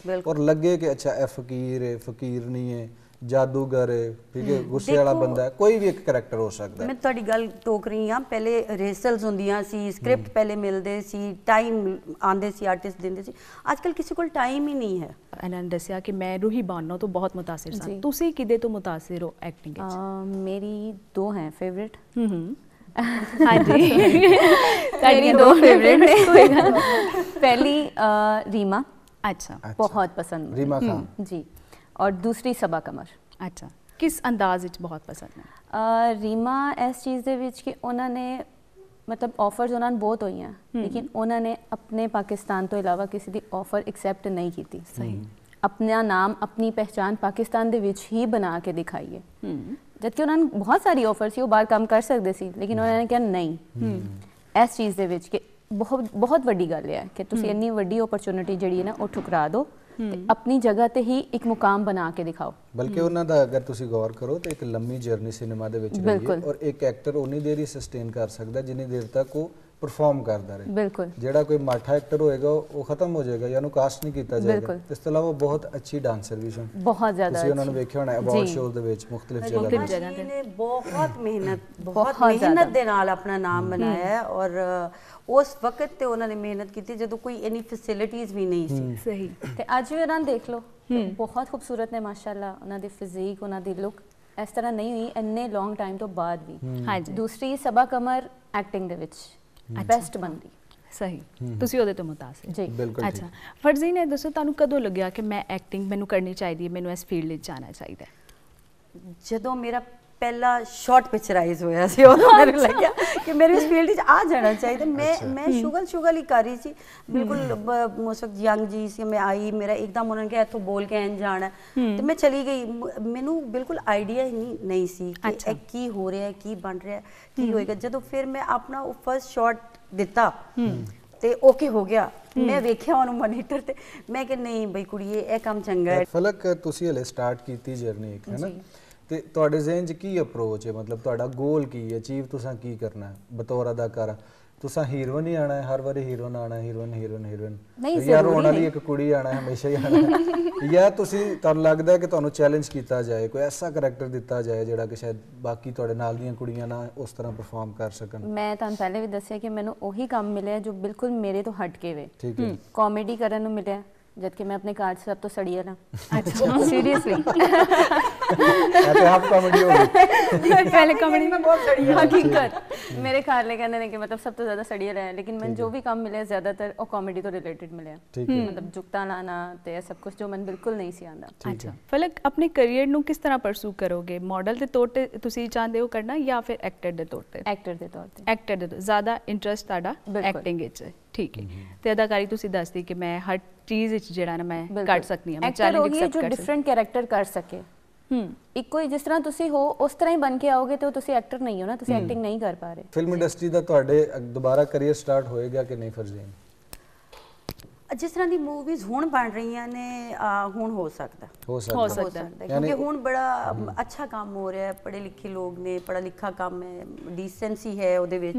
ਔਰ ਲੱਗੇ ਕਿ ਅੱਛਾ ਇਹ ਫਕੀਰ ਹੈ, ਫਕੀਰ ਨਹੀਂ ਹੈ, ਜਾਦੂਗਰ ਹੈ, ਠੀਕ ਹੈ, ਗੁੱਸੇ ਵਾਲਾ ਬੰਦਾ ਹੈ, ਕੋਈ ਵੀ ਇੱਕ ਕਰੈਕਟਰ ਹੋ ਸਕਦਾ ਹੈ। ਮੈਂ ਤੁਹਾਡੀ ਗੱਲ ਟੋਕ ਰਹੀ ਹਾਂ। ਪਹਿਲੇ ਰਿਹਰਸਲਸ ਹੁੰਦੀਆਂ ਸੀ, ਸਕ੍ਰਿਪਟ ਪਹਿਲੇ ਮਿਲਦੇ ਸੀ, ਟਾਈਮ ਆਉਂਦੇ ਸੀ, ਆਰਟਿਸਟ ਦਿੰਦੇ ਸੀ। ਅੱਜ ਕੱਲ੍ਹ ਕਿਸੇ ਕੋਲ ਟਾਈਮ ਹੀ ਨਹੀਂ ਹੈ। ਇਹਨਾਂ ਨੇ ਦੱਸਿਆ ਕਿ ਮੈਂ ਰੂਹੀ ਬਾਨੋ ਤੋਂ ਬਹੁਤ ਮੁਤਾਸਿਰ ਸਾਂ। ਤੁਸੀਂ ਕਿਹਦੇ ਤੋਂ ਮੁਤਾਸਿਰ ਹੋ ਐਕਟਿੰਗ ਵਿੱਚ? मेरी 2 हैं फेवरेट। हाँ जी। मेरी 2 फेवरेट ने। पहली रीमा। अच्छा। बहुत पसंद रीमा खान जी। और दूसरी सबा कमर। अच्छा। ਕਿਸ ਅੰਦਾਜ਼ ਵਿੱਚ ਬਹੁਤ ਪਸੰਦ ਹੈ? ਰੀਮਾ ਇਸ ਚੀਜ਼ ਦੇ ਵਿੱਚ ਕਿ ਉਹਨਾਂ ਨੇ ਮਤਲਬ ਆਫਰਸ ਉਹਨਾਂ ਨੂੰ ਬਹੁਤ ਹੋਈਆਂ, ਲੇਕਿਨ ਉਹਨਾਂ ਨੇ ਆਪਣੇ ਪਾਕਿਸਤਾਨ ਤੋਂ ਇਲਾਵਾ ਕਿਸੇ ਦੀ ਆਫਰ ਐਕਸੈਪਟ ਨਹੀਂ ਕੀਤੀ। ਸਹੀ। ਆਪਣਾ ਨਾਮ, ਆਪਣੀ ਪਹਿਚਾਨ ਪਾਕਿਸਤਾਨ ਦੇ ਵਿੱਚ ਹੀ ਬਣਾ ਕੇ ਦਿਖਾਈ ਹੈ। ਜਦਕਿ ਉਹਨਾਂ ਨੂੰ ਬਹੁਤ ਸਾਰੀ ਆਫਰ ਸੀ, ਉਹ ਬਾਹਰ ਕੰਮ ਕਰ ਸਕਦੇ ਸੀ, ਲੇਕਿਨ ਉਹਨਾਂ ਨੇ ਕਿਹਾ ਨਹੀਂ। ਇਸ ਚੀਜ਼ ਦੇ ਵਿੱਚ ਕਿ ਬਹੁਤ ਵੱਡੀ ਗੱਲ ਹੈ ਕਿ ਤੁਸੀਂ ਇੰਨੀ ਵੱਡੀ ਓਪਰਚੁਨਿਟੀ ਜਿਹੜੀ ਹੈ ਨਾ ਉਹ ਠੁਕਰਾ ਦਿਓ ਤੇ ਆਪਣੀ ਜਗ੍ਹਾ ਤੇ ਹੀ ਇੱਕ ਮੁਕਾਮ ਬਣਾ ਕੇ ਦਿਖਾਓ। ਬਲਕਿ ਉਹਨਾਂ ਦਾ ਅਗਰ ਤੁਸੀਂ ਗੌਰ ਕਰੋ ਤਾਂ ਇੱਕ ਲੰਮੀ ਜਰਨੀ ਸਿਨੇਮਾ ਦੇ ਵਿੱਚ ਰਹੀ ਹੈ, ਔਰ ਇੱਕ ਐਕਟਰ ਉਨੀ ਦੇਰ ਹੀ ਸਸਟੇਨ ਕਰ ਸਕਦਾ ਜਿੰਨੀ ਦੇਰ ਤੱਕ ਉਹ ਪਰਫਾਰਮ ਕਰਦਾ ਰਹੇ। ਬਿਲਕੁਲ। ਜਿਹੜਾ ਕੋਈ ਮਾਠਾ ਐਕਟਰ ਹੋਏਗਾ ਉਹ ਖਤਮ ਹੋ ਜਾਏਗਾ ਜਾਂ ਉਹਨੂੰ ਕਾਸਟ ਨਹੀਂ ਕੀਤਾ ਜਾਏਗਾ। ਇਸ ਤੋਂ ਇਲਾਵਾ ਬਹੁਤ ਅੱਛੀ ਡਾਂਸਰ ਵੀ ਸਨ, ਬਹੁਤ ਜ਼ਿਆਦਾ। ਤੁਸੀਂ ਉਹਨਾਂ ਨੂੰ ਵੇਖਿਆ ਹੋਣਾ ਅਵਾਰਡ ਸ਼ੋਅ ਦੇ ਵਿੱਚ ਮੁxtਲਿਫ ਜਗ੍ਹਾ ਤੇ ਨੇ ਬਹੁਤ ਮਿਹਨਤ ਦੇ ਨਾਲ ਆਪਣਾ ਨਾਮ ਬਣਾਇਆ ਹੈ, ਔਰ ਉਸ ਵਕਤ ਤੇ ਉਹਨਾਂ ਨੇ ਮਿਹਨਤ ਕੀਤੀ ਜਦੋਂ ਕੋਈ ਇਨੀ ਫੈਸਿਲਿਟੀਜ਼ ਵੀ ਨਹੀਂ ਸੀ। ਸਹੀ। ਤੇ ਅੱਜ ਵੀ ਉਹਨਾਂ ਨੂੰ ਦੇਖ ਲਓ, ਬਹੁਤ ਖੂਬਸੂਰਤ ਨੇ ਮਾਸ਼ਾਅੱਲਾ। ਉਹਨਾਂ ਦੀ ਫਿਜ਼ੀਕ, ਉਹਨਾਂ ਦੀ ਲੁੱਕ ਇਸ ਤਰ੍ਹਾਂ ਨਹੀਂ ਹੋਈ ਇੰਨੇ ਲੌਂਗ ਟਾਈਮ ਤੋਂ ਬਾਅਦ ਵੀ। ਹਾਂਜੀ। ਦੂਸਰੀ ਸਬਾ ਕਮਰ ਐਕਟਿੰਗ ਦੇ ਵਿੱਚ ਬੈਸਟ ਬੰਦੀ। ਸਹੀ। ਤੁਸੀਂ ਉਹਦੇ ਤੋਂ ਮੁਤਾਸਿਰ ਜੀ। ਬਿਲਕੁਲ। ਅੱਛਾ, ਫਰਜ਼ੀਨ ਨੇ ਦੱਸੋ ਤੁਹਾਨੂੰ ਕਦੋਂ ਲੱਗਿਆ ਕਿ ਮੈਂ ਐਕਟਿੰਗ ਮੈਨੂੰ ਕਰਨੀ ਚਾਹੀਦੀ ਹੈ, ਮੈਨੂੰ ਇਸ ਫੀਲਡ ਵਿੱਚ ਜਾਣਾ ਚਾਹੀਦਾ ਹੈ? ਜਦੋਂ ਮੇਰਾ ਪਹਿਲਾ ਸ਼ਾਰਟ ਪਿਕਚਰਾਈਜ਼ ਹੋਇਆ ਸੀ ਉਦੋਂ ਮੈਨੂੰ ਲੱਗਿਆ ਕਿ ਮੇਰੇ ਇਸ ਫੀਲਡ ਵਿੱਚ ਆ ਜਾਣਾ ਚਾਹੀਦਾ। ਮੈਂ ਸ਼ੁਗਲ ਹੀ ਕਰ ਰਹੀ ਸੀ, ਬਿਲਕੁਲ ਉਸ ਵਕਤ ਯੰਗ ਜੀ ਸੀ। ਮੈਂ ਆਈ, ਮੇਰਾ ਇੱਕਦਮ ਉਹਨਾਂ ਨੇ ਕਿਹਾ ਇੱਥੋਂ ਬੋਲ ਕੇ ਐਨ ਜਾਣਾ, ਤੇ ਮੈਂ ਚਲੀ ਗਈ। ਮੈਨੂੰ ਬਿਲਕੁਲ ਆਈਡੀਆ ਹੀ ਨਹੀਂ ਸੀ ਕਿ ਇਹ ਕੀ ਹੋ ਰਿਹਾ ਹੈ, ਕੀ ਬਣ ਰਿਹਾ, ਕੀ ਹੋਏਗਾ। ਜਦੋਂ ਫਿਰ ਮੈਂ ਆਪਣਾ ਉਹ ਫਸਟ ਸ਼ਾਟ ਦਿੱਤਾ ਤੇ ਓਕੇ ਹੋ ਗਿਆ, ਮੈਂ ਵੇਖਿਆ ਉਹਨੂੰ ਮੋਨੀਟਰ ਤੇ, ਮੈਂ ਕਿ ਨਹੀਂ ਬਈ ਕੁੜੀਏ ਇਹ ਕੰਮ ਚੰਗਾ ਹੈ। ਫਲਕ, ਤੁਸੀਂ ਹਲੇ ਸਟਾਰਟ ਕੀਤੀ ਜਰਨੀ ਇੱਕ, ਹੈ ਨਾ, ਤੇ ਤੁਹਾਡੇ ਜ਼ਿਹਨ 'ਚ ਕੀ ਅਪਰੋਚ ਹੈ? ਮਤਲਬ ਤੁਹਾਡਾ ਗੋਲ ਕੀ ਹੈ? ਅਚੀਵ ਤੁਸੀਂ ਕੀ ਕਰਨਾ ਹੈ ਬਤੌਰ ਅਦਾਕਾਰਾ? ਤੁਸੀਂ ਹੀਰੋਇਨ ਹੀ ਆਣਾ ਹੈ, ਹਰ ਵਾਰੀ ਹੀਰੋਇਨ ਆਣਾ, ਹੀਰੋਇਨ ਯਾਰ ਹੋਣ ਵਾਲੀ ਇੱਕ ਕੁੜੀ ਆਣਾ ਹਮੇਸ਼ਾ ਹੀ ਆਣਾ, ਜਾਂ ਤੁਸੀਂ ਤੁਹਾਨੂੰ ਲੱਗਦਾ ਹੈ ਕਿ ਤੁਹਾਨੂੰ ਚੈਲੰਜ ਕੀਤਾ ਜਾਏ, ਕੋਈ ਐਸਾ ਕਰੈਕਟਰ ਦਿੱਤਾ ਜਾਏ ਜਿਹੜਾ ਕਿ ਸ਼ਾਇਦ ਬਾਕੀ ਤੁਹਾਡੇ ਨਾਲ ਦੀਆਂ ਕੁੜੀਆਂ ਨਾ ਉਸ ਤਰ੍ਹਾਂ ਪਰਫਾਰਮ ਕਰ ਸਕਣ? ਮੈਂ ਤੁਹਾਨੂੰ ਪਹਿਲੇ ਵੀ ਦੱਸਿਆ ਕਿ ਮੈਨੂੰ ਉਹੀ ਕੰਮ ਮਿਲਿਆ ਜੋ ਬਿਲਕੁਲ ਮੇਰੇ ਤੋਂ ਹਟ ਕੇ ਵੇ। ਠੀਕ ਹੈ। ਕਾਮੇਡੀ ਕਰਨ ਨੂੰ ਮਿਲਿਆ, ਜਦਕਿ ਮੈਂ ਆਪਣੇ ਘਰ 'ਚ ਸਭ ਤੋਂ ਸੜੀਆ ਨਾ। ਅੱਛਾ, ਸੀਰੀਅਸਲੀ ਤੇ ਆਪ ਕਾਮੇਡੀ ਹੋ ਗਈ। ਪਹਿਲੇ ਕਾਮੇਡੀ में बहुत सड़ी है हकीकत। मेरे घर ले कहने कि मतलब सब तो ज़्यादा सड़िया रहा है, लेकिन मैं जो भी काम मिले ज़्यादातर और कॉमेडी तो रिलेटेड मिले। मतलब जुगता लाना ते सब कुछ जो मन बिल्कुल नहीं सी आंदा। अच्छा, फलक अपने करियर ਨੂੰ ਕਿਸ ਤਰ੍ਹਾਂ ਪਰਸੂ ਕਰੋਗੇ? ਮਾਡਲ ਦੇ ਤੌਰ ਤੇ ਤੁਸੀਂ ਚਾਹੁੰਦੇ ਹੋ ਕਰਨਾ ਜਾਂ ਫਿਰ ਐਕਟਰ ਦੇ ਤੌਰ ਤੇ? ਐਕਟਰ ਦੇ ਤੌਰ ਤੇ। ਐਕਟਰ ਦੇ ਜ਼ਿਆਦਾ ਇੰਟਰਸਟ ਤੁਹਾਡਾ ਐਕਟਿੰਗ ਵਿੱਚ ਹੈ? ਠੀਕ ਹੈ। ਤੇ ਅਦਾਕਾਰੀ ਤੁਸੀਂ ਦੱਸਦੀ ਕਿ ਮੈਂ ਹਰ ਚੀਜ਼ ਵਿੱਚ ਜਿਹੜਾ ਨਾ ਮੈਂ ਕਰ ਸਕਦੀ ਹਾਂ, ਮੈਂ ਚੈਲੰਜ ਐਕਸੈਪਟ ਕਰ ਸਕਦੀ ਹਾਂ। ਜੋ ਡਿਫਰੈਂਟ ਕੈਰੈਕਟਰ ਕਰ ਸਕੇ। ਇੱਕੋ ਹੀ ਜਿਸ ਤਰ੍ਹਾਂ ਤੁਸੀਂ ਹੋ ਉਸ ਤਰ੍ਹਾਂ ਹੀ ਬਣ ਕੇ ਆਓਗੇ ਤੇ ਤੁਸੀਂ ਐਕਟਰ ਨਹੀਂ ਹੋ ਨਾ, ਤੁਸੀਂ ਐਕਟਿੰਗ ਨਹੀਂ ਕਰ ਪਾ ਰਹੇ। ਫਿਲਮ ਇੰਡਸਟਰੀ ਦਾ ਤੁਹਾਡੇ ਦੁਬਾਰਾ ਕਰੀਅਰ ਸਟਾਰਟ ਹੋਏਗਾ ਕਿ ਨਹੀਂ ਫਰਜ਼ੀਨ? ਜਿਸ ਤਰ੍ਹਾਂ ਦੀ ਮੂਵੀਜ਼ ਹੁਣ ਬਣ ਰਹੀਆਂ ਨੇ ਹੁਣ ਹੋ ਸਕਦਾ ਕਿਉਂਕਿ ਹੁਣ ਬੜਾ ਅੱਛਾ ਕੰਮ ਹੋ ਰਿਹਾ ਹੈ, ਪੜ੍ਹੇ ਲਿਖੇ ਲੋਕ ਨੇ, ਪੜ੍ਹਾ ਲਿਖਾ ਕੰਮ ਹੈ, ਡੀਸੈਂਸੀ ਹੈ ਉਹਦੇ ਵਿੱਚ,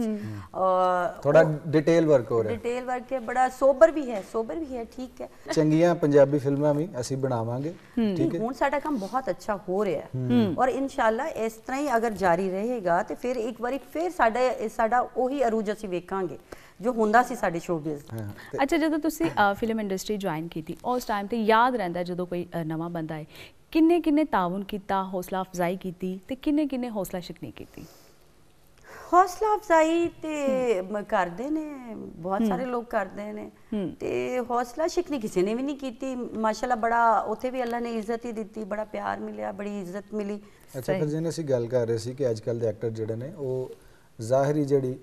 ਥੋੜਾ ਡਿਟੇਲ ਵਰਕ ਹੋ ਰਿਹਾ, ਡਿਟੇਲ ਵਰਕ ਹੈ, ਬੜਾ ਸੋਬਰ ਵੀ ਹੈ, ਠੀਕ ਹੈ। ਚੰਗੀਆਂ ਪੰਜਾਬੀ ਫਿਲਮਾਂ ਵੀ ਅਸੀਂ ਬਣਾਵਾਂਗੇ। ਠੀਕ ਹੈ, ਹੁਣ ਸਾਡਾ ਕੰਮ ਬਹੁਤ ਅੱਛਾ ਹੋ ਰਿਹਾ ਹੈ ਔਰ ਇਨਸ਼ਾਅੱਲਾ ਇਸ ਤਰ੍ਹਾਂ ਹੀ ਅਗਰ ਜਾਰੀ ਰਹੇਗਾ ਤੇ ਫਿਰ ਇੱਕ ਵਾਰੀ ਫਿਰ ਸਾਡਾ ਉਹੀ ਅਰੂਜ ਅਸੀਂ ਵੇਖਾਂਗੇ ਜੋ ਹੁੰਦਾ ਸੀ ਸਾਡੇ ਸ਼ੋਬਿਜ਼। ਅੱਛਾ, ਜਦੋਂ ਤੁਸੀਂ ਫਿਲਮ ਇੰਡਸਟਰੀ ਜੁਆਇਨ ਕੀਤੀ ਉਸ ਟਾਈਮ ਤੇ ਯਾਦ ਰਹਿੰਦਾ ਜਦੋਂ ਕੋਈ ਨਵਾਂ ਬੰਦਾ ਹੈ ਕਿੰਨੇ ਤਾਉਨ ਕੀਤਾ, ਹੌਸਲਾ ਅਫਜ਼ਾਈ ਕੀਤੀ ਤੇ ਕਿੰਨੇ ਹੌਸਲਾ ਸ਼ਿਕਨੀ ਕੀਤੀ? ਹੌਸਲਾ ਅਫਜ਼ਾਈ ਤੇ ਕਰਦੇ ਨੇ, ਬਹੁਤ ਸਾਰੇ ਲੋਕ ਕਰਦੇ ਨੇ, ਤੇ ਹੌਸਲਾ ਸ਼ਿਕਨੀ ਕਿਸੇ ਨੇ ਵੀ ਨਹੀਂ ਕੀਤੀ। ਮਾਸ਼ਾਅੱਲਾ ਬੜਾ ਉੱਥੇ ਵੀ ਅੱਲਾ ਨੇ ਇੱਜ਼ਤ ਹੀ ਦਿੱਤੀ, ਬੜਾ ਪਿਆਰ ਮਿਲਿਆ, ਬੜੀ ਇੱਜ਼ਤ ਮਿਲੀ। ਅੱਛਾ, ਫਿਰ ਜਿਵੇਂ ਅਸੀਂ ਗੱਲ ਕਰ ਰਹੇ ਸੀ ਕਿ ਅੱਜ ਕੱਲ੍ਹ ਦੇ ਐਕਟਰ ਜਿਹੜੇ ਨੇ ਉਹ ਜ਼ਾਹਿਰੀ ਜਿਹੜੀ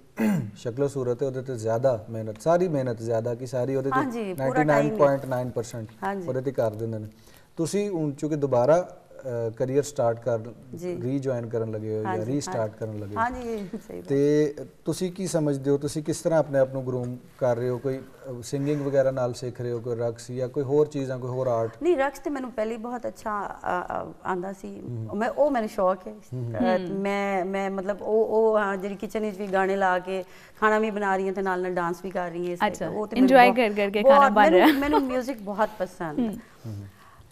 ਸ਼ਕਲੋ ਸੂਰਤ ਹੈ ਉਹਦੇ ਤੇ ਜ਼ਿਆਦਾ ਮਿਹਨਤ, ਸਾਰੀ ਮਿਹਨਤ ਜ਼ਿਆਦਾ ਕਿ ਸਾਰੀ ਉਹਦੇ ਤੇ 99.9% ਉਹਦੇ ਤੇ ਕਰ ਦਿੰਦੇ ਨੇ। ਤੁਸੀਂ ਹੁਣ ਚੁੱਕੇ ਦੁਬਾਰਾ ਕਰੀਅਰ ਸਟਾਰਟ ਕਰ ਰੀਜੁਆਇਨ ਕਰਨ ਲੱਗੇ ਹੋ ਜਾਂ ਰੀਸਟਾਰਟ ਕਰਨ ਲੱਗੇ ਹੋ, ਹਾਂਜੀ ਸਹੀ ਤੇ ਤੁਸੀਂ ਕੀ ਸਮਝਦੇ ਹੋ, ਤੁਸੀਂ ਕਿਸ ਤਰ੍ਹਾਂ ਆਪਣੇ ਆਪ ਨੂੰ ਗਰੂਮ ਕਰ ਰਹੇ ਹੋ? ਕੋਈ ਸਿੰਗਿੰਗ ਵਗੈਰਾ ਨਾਲ ਸਿੱਖ ਰਹੇ ਹੋ, ਕੋਈ ਰਕਸ ਜਾਂ ਕੋਈ ਹੋਰ ਚੀਜ਼ਾਂ, ਕੋਈ ਹੋਰ ਆਰਟ? ਨਹੀਂ, ਰਕਸ ਤੇ ਮੈਨੂੰ ਪਹਿਲੇ ਬਹੁਤ ਅੱਛਾ ਆਂਦਾ ਸੀ, ਮੈਨੂੰ ਸ਼ੌਕ ਹੈ। ਮੈਂ ਮਤਲਬ ਉਹ ਜਿਹੜੀ ਕਿਚਨ ਵਿੱਚ ਵੀ ਗਾਣੇ ਲਾ ਕੇ ਖਾਣਾ ਵੀ ਬਣਾ ਰਹੀ ਹਾਂ ਤੇ ਨਾਲ ਡਾਂਸ ਵੀ ਕਰ ਰਹੀ ਹਾਂ। ਅੱਛਾ, ਇੰਜੋਏ ਕਰਕੇ ਖਾਣਾ ਬਣ ਰਿਹਾ। ਮੈਨੂੰ ਮਿਊਜ਼ਿਕ ਬਹੁਤ ਪਸੰਦ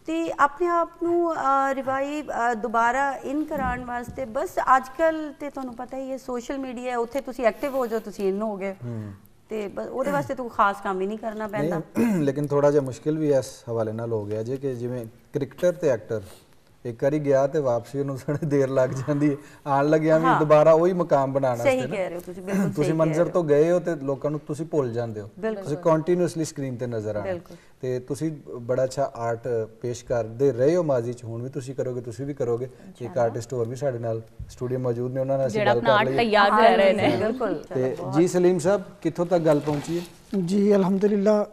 ਤੇ ਆਪਣੇ ਆਪ ਨੂੰ ਰਿਵਾਈਵ ਦੁਬਾਰਾ ਇਨ ਕਰਾਉਣ ਵਾਸਤੇ ਬਸ ਅੱਜ ਕੱਲ ਤੇ ਤੁਹਾਨੂੰ ਪਤਾ ਹੀ ਹੈ ਸੋਸ਼ਲ ਮੀਡੀਆ ਹੈ, ਉੱਥੇ ਤੁਸੀਂ ਐਕਟਿਵ ਹੋ ਜਾਓ, ਤੁਸੀਂ ਇਨ ਹੋ ਗਏ ਤੇ ਬਸ ਉਹਦੇ ਵਾਸਤੇ ਤਾਂ ਖਾਸ ਕੰਮ ਹੀ ਨਹੀਂ ਕਰਨਾ ਪੈਂਦਾ। ਲੇਕਿਨ ਥੋੜਾ ਜਿਹਾ ਮੁਸ਼ਕਿਲ ਵੀ ਇਸ ਹਵਾਲੇ ਨਾਲ ਹੋ ਗਿਆ ਜੇ ਕਿ ਜਿਵੇਂ ਕ੍ਰਿਕਟਰ ਤੇ ਐਕਟਰ ਇੱਕ ਵਾਰੀ ਗਿਆ ਤੇ ਵਾਪਸੀ ਨੂੰ ਥੋੜੀ ਦੇਰ ਲੱਗ ਜਾਂਦੀ ਹੈ, ਆਣ ਲੱਗਿਆ ਵੀ ਦੁਬਾਰਾ ਉਹੀ ਮਕਾਮ ਬਣਾਉਣ ਵਾਸਤੇ। ਸਹੀ ਕਹਿ ਰਹੇ ਹੋ ਤੁਸੀਂ, ਬਿਲਕੁਲ ਤੁਸੀਂ ਮੰਜ਼ਰ ਤੋਂ ਗਏ ਹੋ ਤੇ ਲੋਕਾਂ ਨੂੰ ਤੁਸੀਂ ਭੁੱਲ ਜਾਂਦੇ ਹੋ, ਤੁਸੀਂ ਕੰਟੀਨਿਊਸਲੀ ਸਕਰੀਨ ਤੇ ਨਜ਼ਰ ਆਣਾ। ਤੇ ਤੁਸੀਂ ਬੜਾ ਅੱਛਾ ਆਰਟ ਪੇਸ਼ ਕਰਦੇ ਰਹੇ ਹੋ ਮਾਜ਼ੀ ਚ, ਹੁਣ ਵੀ ਤੁਸੀਂ ਕਰੋਗੇ, ਤੁਸੀਂ ਵੀ ਕਰੋਗੇ। ਇੱਕ ਆਰਟਿਸਟ ਹੋਰ ਵੀ ਸਾਡੇ ਨਾਲ ਸਟੂਡੀਓ ਮੌਜੂਦ ਨੇ, ਉਹਨਾਂ ਨਾਲ ਅਸੀਂ ਗੱਲ ਕਰ ਲਈ ਤਿਆਰ ਕਰ ਰਹੇ ਨੇ। ਬਿਲਕੁਲ। ਤੇ ਜੀ ਸਲੀਮ ਸਾਹਿਬ ਕਿੱਥੋਂ ਤੱਕ ਗੱਲ ਪਹੁੰਚੀ ਹੈ? ਜੀ ਅਲਹਮਦੁਲਿल्लाह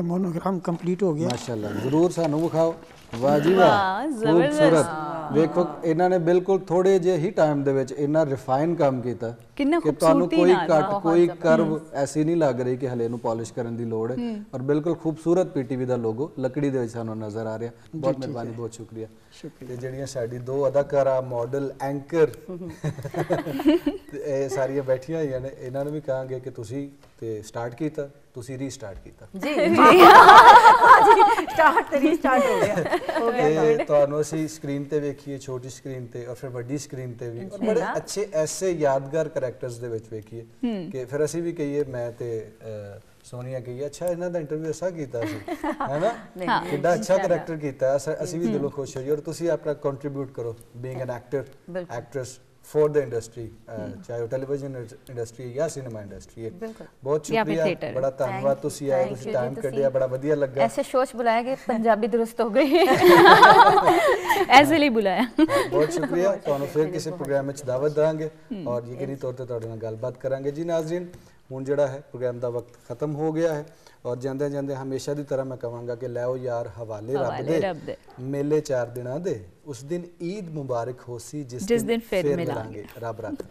ਮੋਨੋਗ੍ਰਾਮ ਕੰਪਲੀਟ ਹੋ ਗਿਆ। ਮਾਸ਼ਾਅੱਲਾ, ਜ਼ਰੂਰ ਸਾਨੂੰ ਵਿਖਾਓ। ਵਾਹ ਜੀ ਵਾਹ, ਖੂਬਸੂਰਤ। ਵੇਖੋ ਇਹਨਾਂ ਨੇ ਬਿਲਕੁਲ ਥੋੜੇ ਜਿਹੇ ਹੀ ਟਾਈਮ ਦੇ ਵਿੱਚ ਇੰਨਾ ਰਿਫਾਈਨ ਕੰਮ ਕੀਤਾ ਕਿ ਤੁਹਾਨੂੰ ਕੋਈ ਕੱਟ ਕੋਈ ਕਰਵ ਐਸੀ ਨਹੀਂ ਲੱਗ ਰਹੀ ਕਿ ਹਲੇ ਇਹਨੂੰ ਪਾਲਿਸ਼ ਕਰਨ ਦੀ ਲੋੜ ਹੈ। ਔਰ ਬਿਲਕੁਲ ਖੂਬਸੂਰਤ ਪੀਟੀਵੀ ਦਾ ਲੋਗੋ ਲੱਕੜੀ ਦੇ ਵਿੱਚ ਸਾਨੂੰ ਨਜ਼ਰ ਆ ਰਿਹਾ। ਬਹੁਤ ਮਿਹਰਬਾਨੀ, ਬਹੁਤ ਸ਼ੁਕਰੀਆ। ਤੇ ਜਿਹੜੀਆਂ ਸਾਡੀ ਦੋ ਅਦਾਕਾਰਾ, ਮਾਡਲ, ਐਂਕਰ ਇਹ ਸਾਰੀਆਂ ਬੈਠੀਆਂ ਹੋਈਆਂ ਨੇ, ਇਹਨਾਂ ਨੂੰ ਵੀ ਕਹਾਂਗੇ ਕਿ ਤੁਸੀਂ ਤੇ ਸਟਾਰਟ ਕੀਤਾ, ਤੁਸੀਂ ਰੀਸਟਾਰਟ ਕੀਤਾ। ਜੀ ਸਟਾਰਟ ਤੇ ਰੀਸਟਾਰਟ ਹੋ ਗਿਆ। ਤੇ ਤੁਹਾਨੂੰ ਅਸੀਂ ਸਕਰੀਨ ਤੇ ਵੇਖੀਏ, ਛੋਟੀ ਸਕਰੀਨ ਤੇ ਔਰ ਫਿਰ ਵੱਡੀ ਸਕਰੀਨ ਤੇ ਵੀ, ਔਰ ਬੜੇ ਅੱਛੇ ਐਸੇ ਯਾਦਗਾਰ ਕਰੈਕਟਰਸ ਦੇ ਵਿੱਚ ਵੇਖੀਏ ਕਿ ਫਿਰ ਅਸੀਂ ਵੀ ਕਹੀਏ, ਮੈਂ ਤੇ ਸੋਨੀਆ ਕਹੀਏ ਅੱਛਾ ਇਹਨਾਂ ਦਾ ਇੰਟਰਵਿਊ ਅਸਾਂ ਕੀਤਾ ਸੀ, ਹੈਨਾ, ਕਿੰਨਾ ਅੱਛਾ ਕਰੈਕਟਰ ਕੀਤਾ, ਅਸੀਂ ਵੀ ਦਿਲੋਂ ਖੁਸ਼ ਹੋਈਏ। ਔਰ ਤੁਸੀਂ ਆਪਣਾ ਕੰਟਰੀਬਿਊਟ ਕਰੋ being an actor, actress for the industry, चाहे वो टेलीविजन इंडस्ट्री या सिनेमा इंडस्ट्री है। बहुत शुक्रिया, बड़ा धन्यवाद, तुसी आए, तुसी टाइम कढिया, बड़ा वधिया लगा। ऐसे शोज बुलाया कि पंजाबी दुरुस्त हो गई ऐसे लिए बुलाया। बहुत शुक्रिया, ਤੁਹਾਨੂੰ ਫਿਰ ਕਿਸੇ ਪ੍ਰੋਗਰਾਮ ਵਿੱਚ ਦਾਵਤ ਦਾਂਗੇ ਔਰ ਯਕੀਨੀ ਤੌਰ ਤੇ ਤੁਹਾਡੇ ਨਾਲ ਗੱਲਬਾਤ ਕਰਾਂਗੇ। ਜੀ ਨਾਜ਼ਰੀਨ, ਹੁਣ ਜਿਹੜਾ ਹੈ ਪ੍ਰੋਗਰਾਮ ਦਾ ਵਕਤ ਖਤਮ ਹੋ ਗਿਆ ਹੈ ਔਰ ਜਾਂਦੇ ਜਾਂਦੇ ਹਮੇਸ਼ਾ ਦੀ ਤਰ੍ਹਾਂ ਮੈਂ ਕਹਾਂਗਾ ਕਿ ਲੈਓ ਯਾਰ ਹਵਾਲੇ ਰੱਬ ਦੇ, ਮੇਲੇ 4 ਦਿਨਾਂ ਦੇ, ਉਸ ਦਿਨ ਈਦ ਮੁਬਾਰਕ ਹੋਸੀ ਜਿਸ ਦਿਨ ਫਿਰ ਮਿਲਾਂਗੇ। ਰੱਬ ਰੱਖੇ।